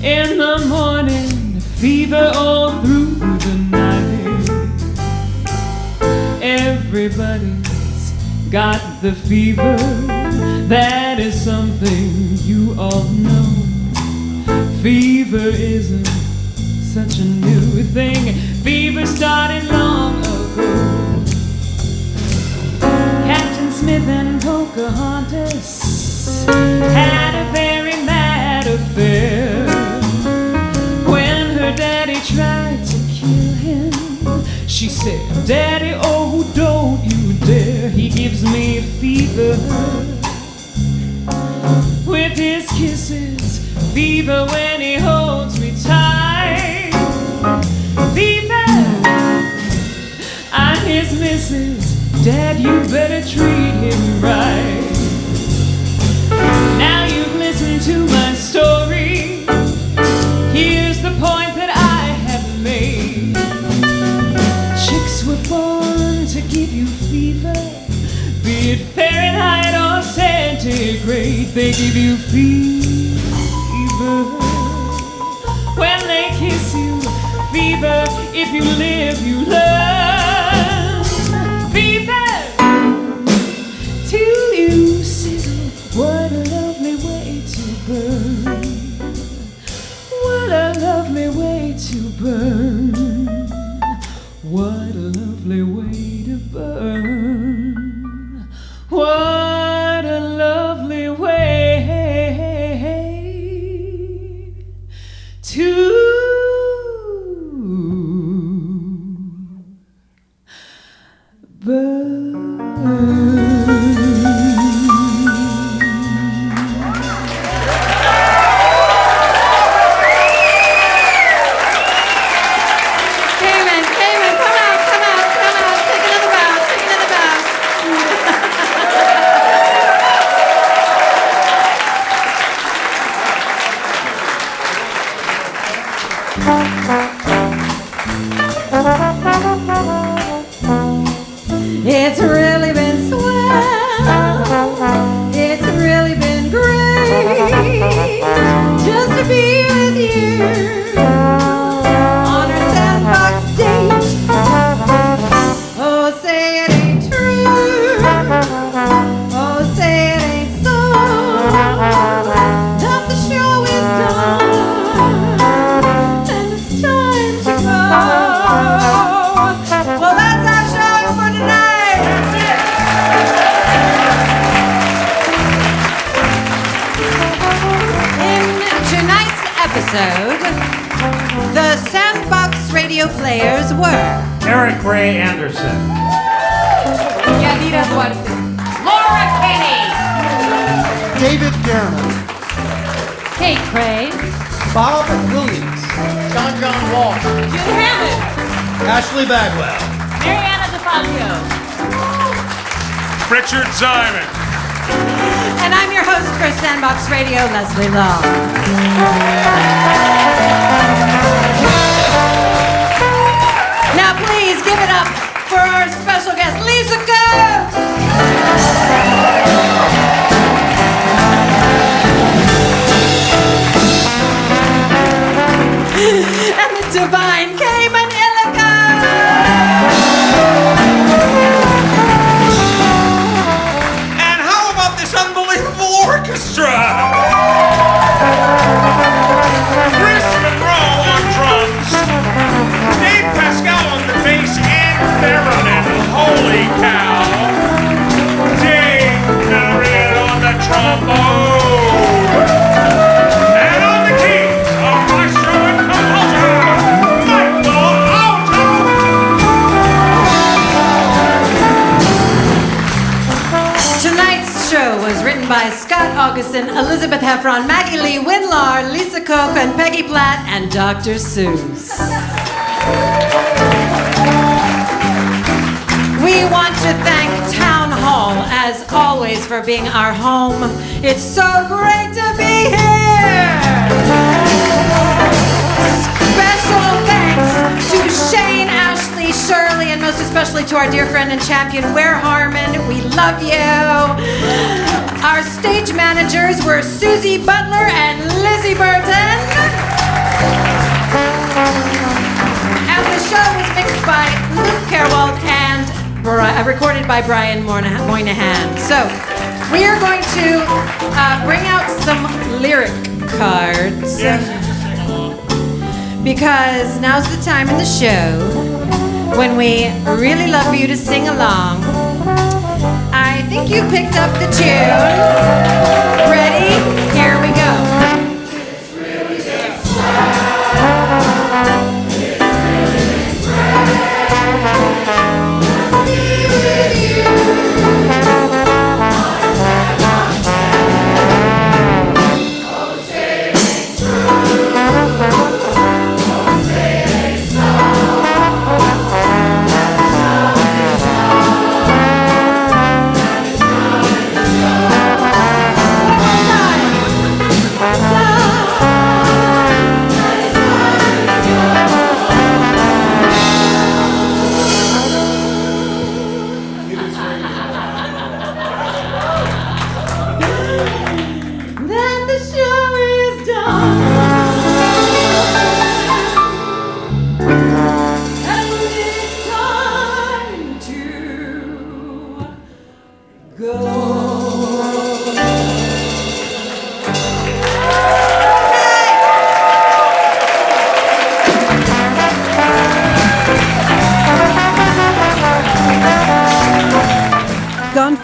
in the morning, fever all through the night. Everybody's got the fever, that is something you all know. Fever isn't such a new thing, fever started long ago. Captain Smith and Pocahontas had a very mad affair. When her daddy tried to kill him, she said, Daddy, oh, don't you dare. He gives me fever with his kisses, fever when he holds me tight. Fever, I'm his missus. Dad, you better treat him right. Now you've listened to my story. Here's the point that I have made. Chicks were born to give you fever, be it Fahrenheit or centigrade. They give you fever when they kiss you. Fever if you live, you learn. Fever till you sizzle. What a lovely way to burn. What a lovely way to burn. What a lovely way to burn. What a lovely way to burn. It's really been swell. It's really been great just to be with you on our sandbox date. Oh, say it ain't true. Oh, say it ain't so. That the show is done and it's time to go. Well, that's our show for tonight. Episode, the Sandbox radio players were Eric Ray Anderson, Yadira Duarte, Laura Kinney, David Garner, Kate Cray, Bob Williams, John Walsh, Jim Hammond, Ashley Bagwell, Mariana DeFazio, Richard Simon. and I'm your host for Sandbox Radio, Leslie Long. Now please give it up for our special guest, Lisa Coates! And the divine Cayman Illico! And how about this unbelievable orchestra? Chris Monroe on drums, Dave Pascal on the bass, and Theremin. Holy cow! written by Scott Augustin, Elizabeth Heffron, Maggie Lee Winlar, Lisa Koch, and Peggy Platt, and Dr. Seuss. We want to thank Town Hall, as always, for being our home. It's so great to be here! Special thanks to Shane, Ashley, Shirley, and most especially to our dear friend and champion, Ware Harmon. We love you! Our stage managers were Susie Butler and Lizzie Burton. And the show was mixed by Luke Carewald and recorded by Brian Moynihan. So we are going to bring out some lyric cards. Because now's the time in the show when we really love for you to sing along. I think you picked up the tune. Ready? Here we go.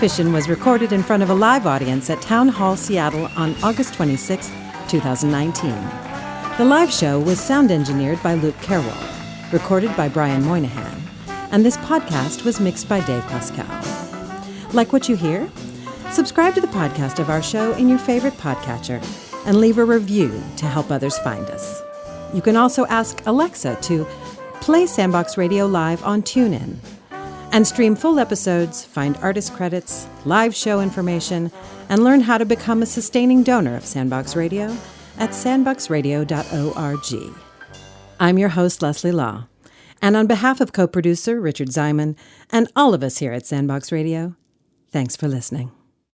Fishin was recorded in front of a live audience at Town Hall Seattle on August 26, 2019. The live show was sound engineered by Luke Carewald, recorded by Brian Moynihan, and this podcast was mixed by Dave Pascal. Like what you hear? Subscribe to the podcast of our show in your favorite podcatcher and leave a review to help others find us. You can also ask Alexa to play Sandbox Radio Live on TuneIn and stream full episodes, find artist credits, live show information, and learn how to become a sustaining donor of Sandbox Radio at sandboxradio.org. I'm your host, Leslie Law, and on behalf of co-producer Richard Ziman and all of us here at Sandbox Radio, thanks for listening.